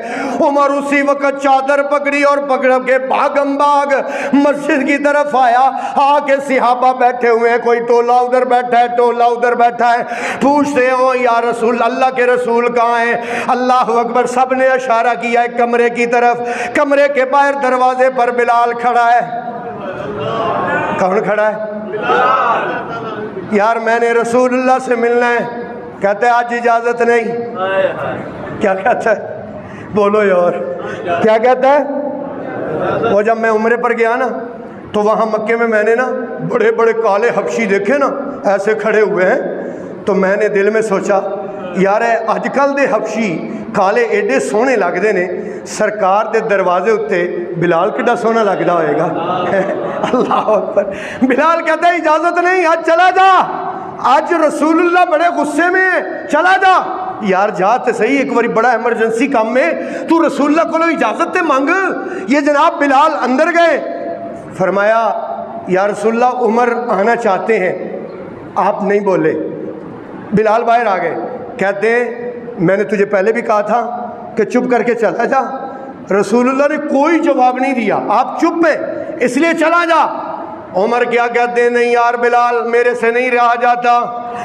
عمر اسی وقت چادر پکڑی اور پکڑ کے بھاگم بھاگ مسجد کی طرف آیا. آ کے صحابہ بیٹھے ہوئے ہیں، کوئی ٹولہ ادھر بیٹھا ہے، ٹولہ ادھر بیٹھا ہے. پوچھتے ہو یا رسول اللہ کے رسول کہاں ہیں؟ اللہ اکبر، سب نے اشارہ کیا ہے کمرے کی طرف. کمرے کے باہر دروازے پر بلال کھڑا ہے. کون کھڑا ہے؟ یار میں نے رسول اللہ سے ملنا ہے. کہتا ہے آج اجازت نہیں. کیا کہتا ہے؟ بولو یار، کیا کہتا ہے؟ وہ جب میں عمرے پر گیا نا تو وہاں مکے میں نے نا بڑے بڑے کالے حبشی دیکھے نا، ایسے کھڑے ہوئے ہیں. تو میں نے دل میں سوچا یار اج کل دے حبشی کالے ایڈے سونے لگتے نے، سرکار دے دروازے اتے بلال کڈا سونا لگتا ہوئے گا. اللہ اکبر. بلال کہتا ہے اجازت نہیں، آج چلا جا، آج رسول اللہ بڑے غصے میں، چلا جا. یار جا تے صحیح، ایک باری بڑا ایمرجنسی کام میں تو رسول اللہ کو اجازت تے مانگ. یہ جناب بلال اندر گئے، فرمایا یا رسول اللہ عمر آنا چاہتے ہیں. آپ نہیں بولے. بلال باہر آ گئے، کہتے ہیں میں نے تجھے پہلے بھی کہا تھا کہ چپ کر کے چلا جا. رسول اللہ نے کوئی جواب نہیں دیا، آپ چپ ہیں اس لیے چلا جا. عمر کیا کہتے ہیں نہیں یار بلال میرے سے نہیں رہا جاتا،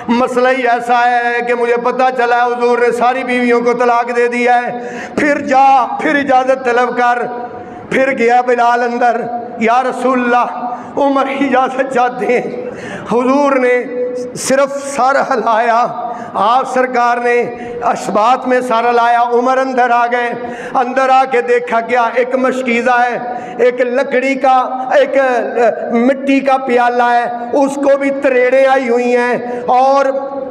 مسئلہ ہی ایسا ہے کہ مجھے پتہ چلا ہے حضور نے ساری بیویوں کو طلاق دے دیا ہے. پھر جا، پھر اجازت طلب کر. پھر گیا بلال اندر. یا رسول اللہ عمر اجازت چاہتے ہیں. حضور نے صرف سر ہلایا، آپ سرکار نے اشبات میں سارا لایا. عمر اندر آ گئے. اندر آ کے دیکھا کیا ایک مشکیزہ ہے، ایک لکڑی کا، ایک مٹی کا پیالہ ہے، اس کو بھی تریڑیں آئی ہوئی ہیں، اور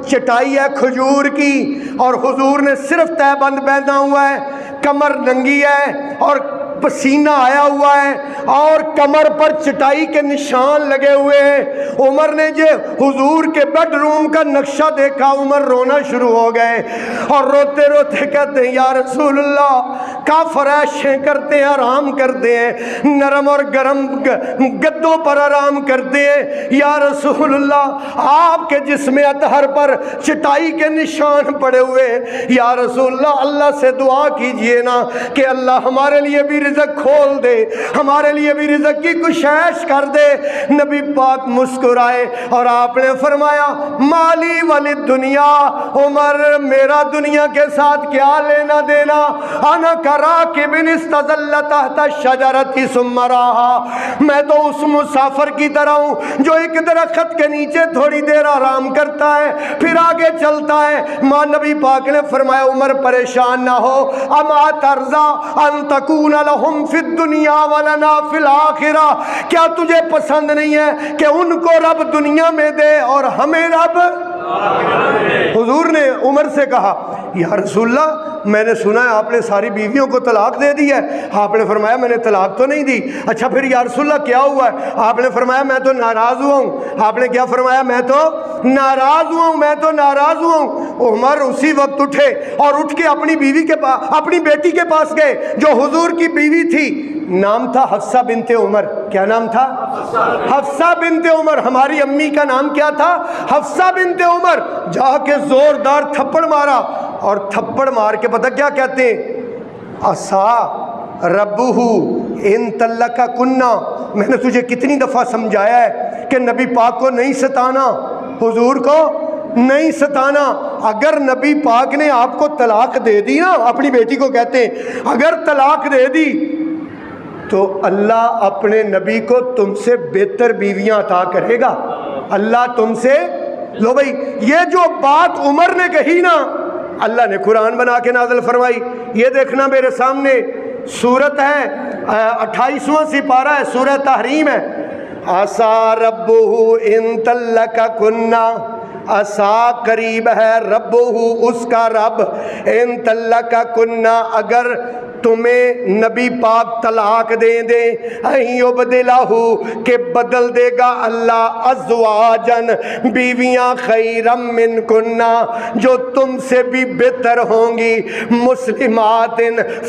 چٹائی ہے کھجور کی، اور حضور نے صرف تہ بند پہنا ہوا ہے، کمر ننگی ہے اور پسینہ آیا ہوا ہے، اور کمر پر چٹائی کے نشان لگے ہوئے ہیں. عمر نے جو حضور کے بیڈ روم کا نقشہ دیکھا عمر رونا شروع ہو گئے، اور روتے روتے کہتے ہیں یا رسول اللہ کافر عیشیں کرتے ہیں، آرام کرتے ہیں، نرم اور گرم گدوں پر آرام کرتے ہیں. یا رسول اللہ آپ کے جسم اطہر پر چٹائی کے نشان پڑے ہوئے ہیں. یا رسول اللہ اللہ سے دعا کیجئے نا کہ اللہ ہمارے لیے بھی رزق کھول دے، ہمارے لیے بھی رزق کی کشائش کر دے. نبی پاک مسکرائے اور آپ نے فرمایا مالی والی دنیا، عمر میرا دنیا کے ساتھ کیا لینا دینا، انا کراکب استظل تحت الشجرۃ ثم راحا، میں تو اس مسافر کی طرح ہوں جو ایک درخت کے نیچے تھوڑی دیر آرام کرتا ہے پھر آگے چلتا ہے. ماں نبی پاک نے فرمایا عمر پریشان نہ ہو، اما ترضا ان تکون لہم فی الدنیا ولنا فی الآخرہ، کیا تجھے پسند نہیں ہے کہ ان کو رب دنیا میں دے اور ہمیں رب؟ حضور نے عمر سے کہا یا رسول اللہ میں نے سنا ہے آپ نے ساری بیویوں کو طلاق دے دی ہے۔ آپ نے فرمایا میں نے طلاق تو نہیں دی۔ اچھا پھر یا رسول اللہ کیا ہوا ہے؟ آپ نے فرمایا میں تو ناراض ہوا ہوں۔ آپ نے کیا فرمایا؟ میں تو ناراض ہوا ہوں، میں تو ناراض ہوا ہوں۔ عمر اسی وقت اٹھے اور اٹھ کے اپنی بیوی کے پاس، اپنی بیٹی کے پاس گئے جو حضور کی بیوی تھی، نام تھا حفصہ بنت عمر۔ کیا نام تھا؟ حفصہ بنت عمر۔ ہماری امی کا نام کیا تھا؟ حفصہ بنت عمر۔ جا کے زوردار تھپڑ مارا، اور تھپڑ مار کے پتہ کیا کہتے ہیں؟ عسا ربہ ان طلقکنا۔ میں نے تجھے کتنی دفعہ سمجھایا ہے کہ نبی پاک کو نہیں ستانا، حضور کو نہیں ستانا۔ اگر نبی پاک نے آپ کو طلاق دے دی نا، اپنی بیٹی کو کہتے ہیں اگر طلاق دے دی تو اللہ اپنے نبی کو تم سے بہتر بیویاں عطا کرے گا۔ اللہ تم سے، لو بھائی یہ جو بات عمر نے کہی نا، اللہ نے قرآن بنا کے نازل فرمائی۔ یہ دیکھنا میرے سامنے سورت ہے 28واں سپارہ ہے، سورہ تحریم ہے۔ عسا ربہ ان طلقکنا، عسا قریب ہے، ربہ اس کا رب، ان طلقکنا اگر تمہیں نبی پاک طلاق دے دے، یبدلہ کہ بدل دے گا اللہ ازواجن بیویاں خیرم من کننا جو تم سے بھی بہتر ہوں گی، مسلمات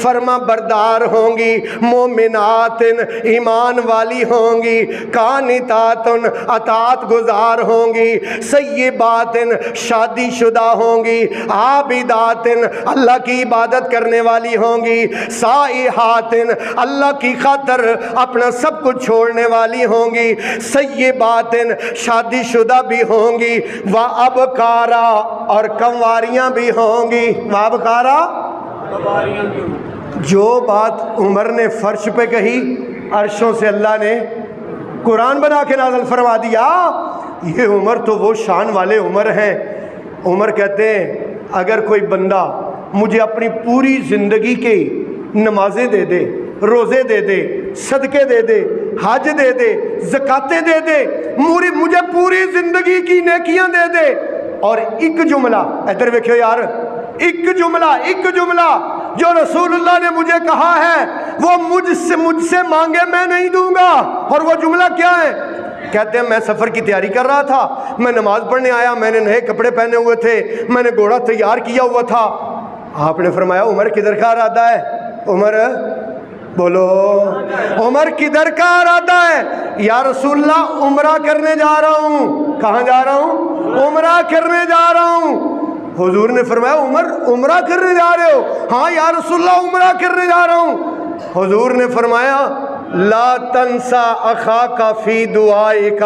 فرما بردار ہوں گی، مومنات ایمان والی ہوں گی، قانتات اطاعت گزار ہوں گی، سیبات شادی شدہ ہوں گی، عابدات اللہ کی عبادت کرنے والی ہوں گی، سائحات اللہ کی خاطر اپنا سب کچھ چھوڑنے والی ہوں گی، سیبات شادی شدہ بھی ہوں گی، وابکارا اور کنواریاں بھی ہوں گی۔ وابکارا، جو بات عمر نے فرش پہ کہی، عرشوں سے اللہ نے قرآن بنا کے نازل فرما دیا۔ یہ عمر تو وہ شان والے عمر ہیں۔ عمر کہتے ہیں اگر کوئی بندہ مجھے اپنی پوری زندگی کی نمازیں دے دے، روزے دے دے، صدقے دے دے، حج دے دے، زکاتیں دے دے، مجھے پوری زندگی کی نیکیاں دے دے، اور ایک جملہ ادھر دیکھو یار، ایک جملہ جو رسول اللہ نے مجھے کہا ہے وہ مجھ سے مانگے میں نہیں دوں گا۔ اور وہ جملہ کیا ہے؟ کہتے ہیں میں سفر کی تیاری کر رہا تھا، میں نماز پڑھنے آیا، میں نے نئے کپڑے پہنے ہوئے تھے، میں نے گھوڑا تیار کیا ہوا تھا۔ آپ نے فرمایا عمر کدھر کا ارادہ ہے؟ عمر بولو، عمر کدھر کا ارادہ ہے؟ یا رسول اللہ عمرہ کرنے جا رہا ہوں۔ کہاں جا رہا ہوں؟ عمرہ کرنے جا رہا ہوں۔ حضور نے فرمایا عمر عمرہ کرنے جا رہے ہو؟ ہاں یا رسول اللہ عمرہ کرنے جا رہا ہوں۔ حضور نے فرمایا لا تنسا اخاک فی دعائک۔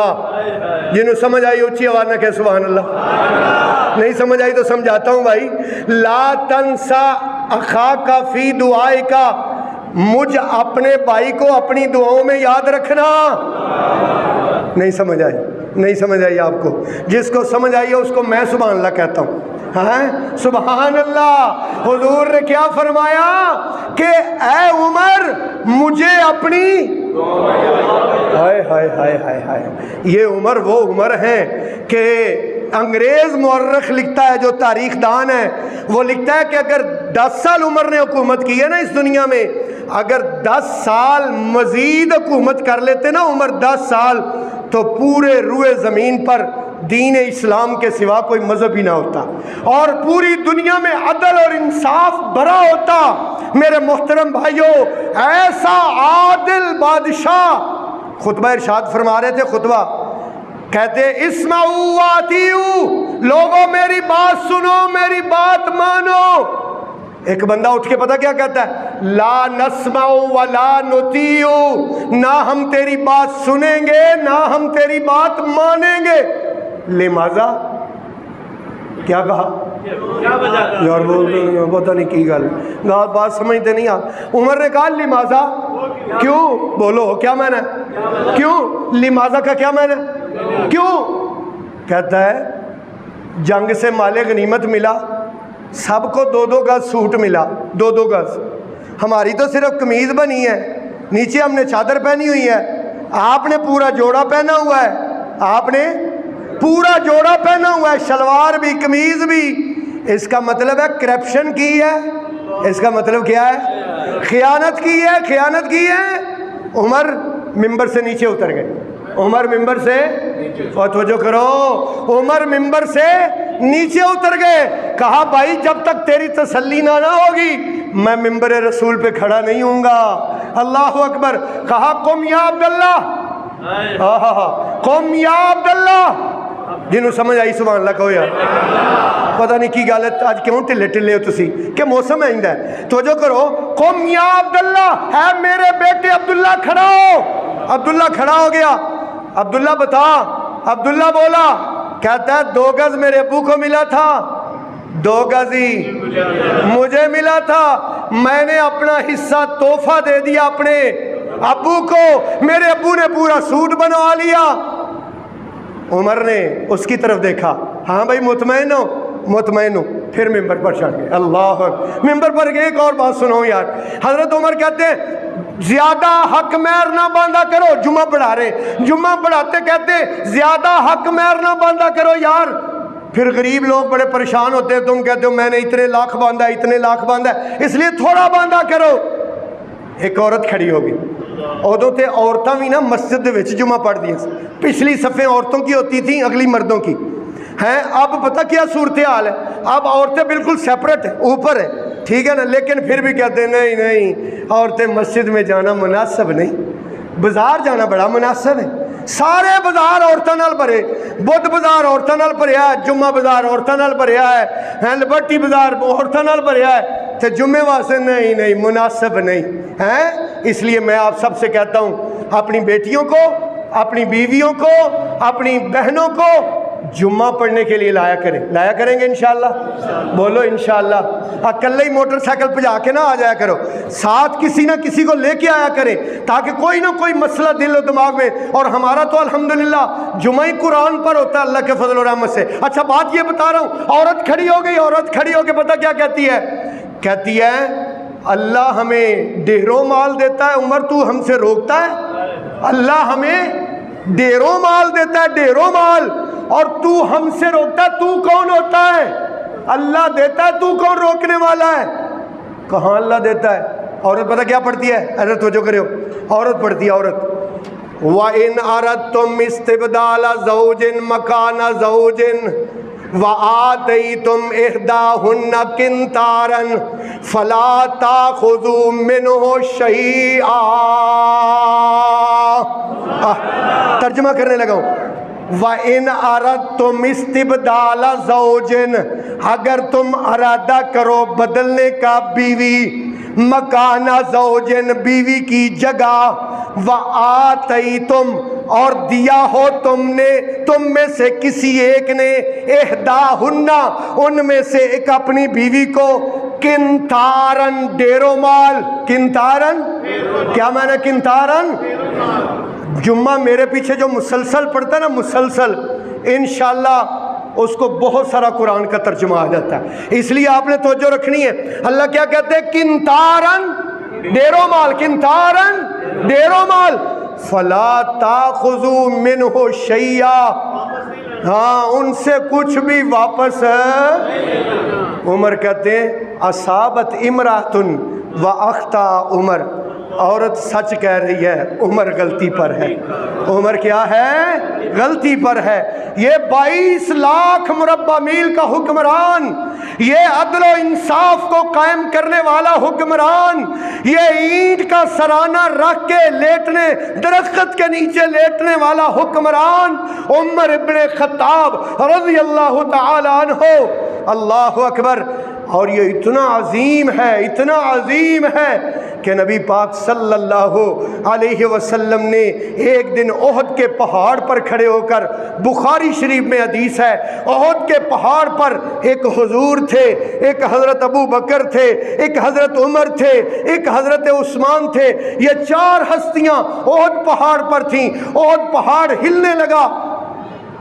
جنہوں سمجھ آئی اونچی آواز نہ کہ سبحان اللہ، نہیں سمجھ آئی تو سمجھاتا ہوں بھائی۔ لا تنسا اخاک فی دعائک، مجھ اپنے بھائی کو اپنی دعاؤں میں یاد رکھنا۔ نہیں سمجھ آئی؟ نہیں سمجھ آئی آپ کو؟ جس کو سمجھ آئی ہے اس کو میں سبحان اللہ کہتا ہوں۔ ہاں سبحان اللہ۔ حضور نے کیا فرمایا کہ اے عمر مجھے اپنی، ہائے ہائے ہائے ہائے ہائے، یہ عمر وہ عمر ہیں کہ انگریز مورخ لکھتا ہے جو تاریخ دان ہے، وہ لکھتا ہے کہ اگر 10 سال عمر نے حکومت کی ہے نا اس دنیا میں، اگر 10 سال مزید حکومت کر لیتے نا عمر، 10 سال، تو پورے روئے زمین پر دین اسلام کے سوا کوئی مذہب ہی نہ ہوتا اور پوری دنیا میں عدل اور انصاف بھرا ہوتا۔ میرے محترم بھائیوں، ایسا عادل بادشاہ، خطبہ ارشاد فرما رہے تھے، خطبہ کہتے اسمعوا واطیعوا، لوگوں میری بات سنو، میری بات مانو۔ ایک بندہ اٹھ کے پتہ کیا کہتا ہے؟ لا نسمع ولا نطیع، نہ ہم تیری بات سنیں گے نہ ہم تیری بات مانیں گے۔ لماذا؟ کیا کہا یار؟ پتہ نہیں کی گل، بات سمجھتے نہیں آپ۔ عمر نے کہا لماذا، کیوں؟ بولو کیا معنی ہے؟ کیوں؟ لماذا کا کیا معنی ہے؟ کیوں؟ کہتا ہے جنگ سے مال غنیمت ملا، سب کو 2 گز سوٹ ملا، 2 گز، ہماری تو صرف قمیض بنی ہے، نیچے ہم نے چادر پہنی ہوئی ہے، آپ نے پورا جوڑا پہنا ہوا ہے، آپ نے پورا جوڑا پہنا ہوا ہے، شلوار بھی قمیض بھی۔ اس کا مطلب ہے کرپشن کی ہے، اس کا مطلب کیا ہے؟ خیانت کی ہے، خیانت کی ہے۔ عمر ممبر سے نیچے اتر گئے، عمر ممبر سے، اور توجہ کرو، عمر ممبر سے نیچے اتر گئے، کہا بھائی جب تک تیری تسلی نہ ہوگی میں ممبر رسول پہ کھڑا نہیں ہوں گا۔ اللہ اکبر۔ کہا قم یا عبداللہ، قم یا عبداللہ، جنہوں سمجھ آئی سبحان اللہ کہو یار۔ پتہ نہیں کی گل ہے آج کیوں ٹلے ٹلے ہو تسی کہ موسم آئندہ ہے۔ توجہ کرو، قم یا عبداللہ، ہے میرے بیٹے عبداللہ کھڑا ہو۔ عبداللہ کھڑا ہو گیا۔ عبداللہ بتا، عبداللہ بولا، کہتا ہے 2 گز میرے ابو کو ملا تھا، 2 گز ہی مجھے ملا تھا، میں نے اپنا حصہ تحفہ دے دیا اپنے ابو کو، میرے ابو نے پورا سوٹ بنوا لیا۔ عمر نے اس کی طرف دیکھا، ہاں بھائی مطمئن ہو؟ مطمئن ہو۔ پھر ممبر پر چڑھ گئے۔ اللہ اکبر۔ ممبر پر گئے۔ ایک اور بات سنو یار، حضرت عمر کہتے ہیں زیادہ حق مہر نہ باندھا کرو، جمعہ پڑھا رہے، جمعہ پڑھاتے کہتے زیادہ حق مہر نہ باندھا کرو یار، پھر غریب لوگ بڑے پریشان ہوتے ہیں، تم کہتے ہو میں نے اتنے لاکھ باندھا، اتنے لاکھ باندھا، اس لیے تھوڑا باندھا کرو۔ ایک عورت کھڑی ہوگی، ادو تے عورتاں بھی نا مسجد دے وچ جمعہ پڑھ دیا، پچھلی صفیں عورتوں کی ہوتی تھیں، اگلی مردوں کی ہیں۔ اب پتہ کیا صورتحال ہے، اب عورتیں بالکل سیپریٹ ہیں، اوپر ہیں، ٹھیک ہے نا، لیکن پھر بھی کہتے ہیں نہیں نہیں عورتیں مسجد میں جانا مناسب نہیں، بازار جانا بڑا مناسب ہے۔ سارے بازار عورتوں نال بھرے، بدھ بازار عورتوں نال بھریا ہے، جمعہ بازار عورتوں نال بھریا ہے، لبرٹی بازار عورتوں نال بھریا ہے، تو جمعے واسطے نہیں نہیں مناسب نہیں ہے۔ اس لیے میں آپ سب سے کہتا ہوں اپنی بیٹیوں کو، اپنی بیویوں کو، اپنی بہنوں کو جمعہ پڑھنے کے لیے لایا کریں، لایا کریں گے انشاءاللہ، بولو انشاءاللہ۔ اکلے ہی موٹر سائیکل پہ جا کے نہ آ جایا کرو، ساتھ کسی نہ کسی کو لے کے آیا کریں تاکہ کوئی نہ کوئی مسئلہ دل و دماغ میں۔ اور ہمارا تو الحمدللہ جمعہ ہی قرآن پر ہوتا ہے اللہ کے فضل و رحمت سے۔ اچھا بات یہ بتا رہا ہوں، عورت کھڑی ہو گئی، عورت کھڑی ہو کے پتہ کیا کہتی ہے؟ کہتی ہے اللہ ہمیں ڈھیروں مال دیتا ہے، عمر تو ہم سے روکتا ہے؟ اللہ ہمیں ڈھیروں مال دیتا ہے، ڈھیروں مال، اور تو ہم سے روکتا ہے، تو کون ہوتا ہے؟ اللہ دیتا ہے، تو کون روکنے والا ہے؟ کہاں اللہ دیتا ہے؟ عورت پتہ کیا پڑھتی ہے؟ حضرت توجہ کرو، عورت پڑھتی ہے، عورت وَإِنْ أَرَدْتُمْ اسْتِبْدَالَ زَوْجٍ مَكَانَ زَوْجٍ وَآتَيْتُمْ إِحْدَاهُنَّ قِنْطَارًا فَلَا تَأْخُذُوا مِنْهُ شَيْئًا۔ ترجمہ کرنے لگا ہوں، وَإِنْ أَرَدْتُمْ اسْتِبْدَالَ زَوْجٍ، اگر تم ارادہ کرو بدلنے کا بیوی، مکانہ زوجن، بیوی کی جگہ، وَآتَيْتُمْ، اور دیا ہو تم نے، تم میں سے کسی ایک نے، احداہن، ان میں سے ایک اپنی بیوی کو، قنطارن، ڈیرو مال، قنطارن کیا معنی قنطارن؟ جمعہ میرے پیچھے جو مسلسل پڑھتا ہے نا، مسلسل، انشاءاللہ اس کو بہت سارا قرآن کا ترجمہ آ جاتا ہے، اس لیے آپ نے توجہ رکھنی ہے۔ اللہ کیا کہتے ہیں؟ قنطارن، ڈیرو مال، قنطارن، ڈیرو مال، فلا تاخذوا منہ شیئا، ہاں ان سے کچھ بھی واپس۔ عمر کہتے ہیں اصابت امرأۃ واخطا عمر، عورت سچ کہہ رہی ہے، عمر غلطی پر ہے۔ عمر کیا ہے؟ غلطی پر ہے۔ یہ 22 لاکھ مربع میل کا حکمران، یہ عدل و انصاف کو قائم کرنے والا حکمران، یہ اینٹ کا سرانہ رکھ کے لیٹنے، درخت کے نیچے لیٹنے والا حکمران عمر ابن خطاب رضی اللہ تعالی عنہ۔ اللہ اکبر۔ اور یہ اتنا عظیم ہے، اتنا عظیم ہے کہ نبی پاک صلی اللہ علیہ وسلم نے ایک دن احد کے پہاڑ پر کھڑے ہو کر، بخاری شریف میں حدیث ہے، احد کے پہاڑ پر ایک حضور تھے، ایک حضرت ابو بکر تھے، ایک حضرت عمر تھے، ایک حضرت عثمان تھے، یہ 4 ہستیاں احد پہاڑ پر تھیں۔ احد پہاڑ ہلنے لگا،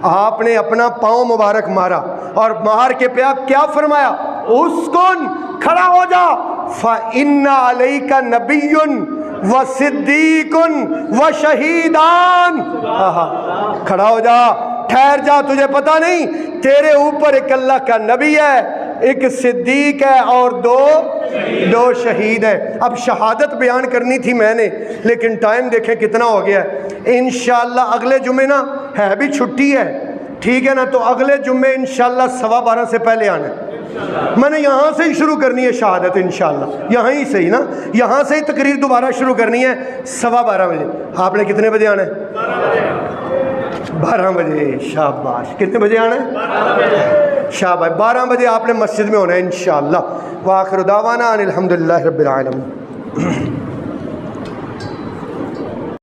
آپ نے اپنا پاؤں مبارک مارا اور مار کے کیا فرمایا؟ اسکن، کھڑا ہو جا، فَإِنَّ عَلَيْكَ نَبِيٌّ وَصِدِّيقٌ وَشَهِيدان، کھڑا ہو جا، ٹھہر جا، تجھے پتہ نہیں تیرے اوپر ایک اللہ کا نبی ہے، ایک صدیق ہے اور 2 دو شہید ہیں. اب شہادت بیان کرنی تھی میں نے، لیکن ٹائم دیکھیں کتنا ہو گیا ہے. انشاءاللہ اگلے جمعے نا ہے بھی چھٹی ہے، ٹھیک ہے نا، تو اگلے جمعے انشاءاللہ 12:15 سے پہلے آنا ہے. میں نے یہاں سے ہی شروع کرنی ہے شہادت انشاءاللہ، یہاں ہی سے ہی نا، یہاں سے ہی تقریر دوبارہ شروع کرنی ہے 12:15 بجے. آپ نے کتنے بجے آنا ہے؟ 12 بجے. شاباش. کتنے بجے آنا ہے؟ شاباش. 12 بجے آپ نے مسجد میں ہونا ہے انشاءاللہ. وآخر دعوانا ان الحمدللہ رب العالمین.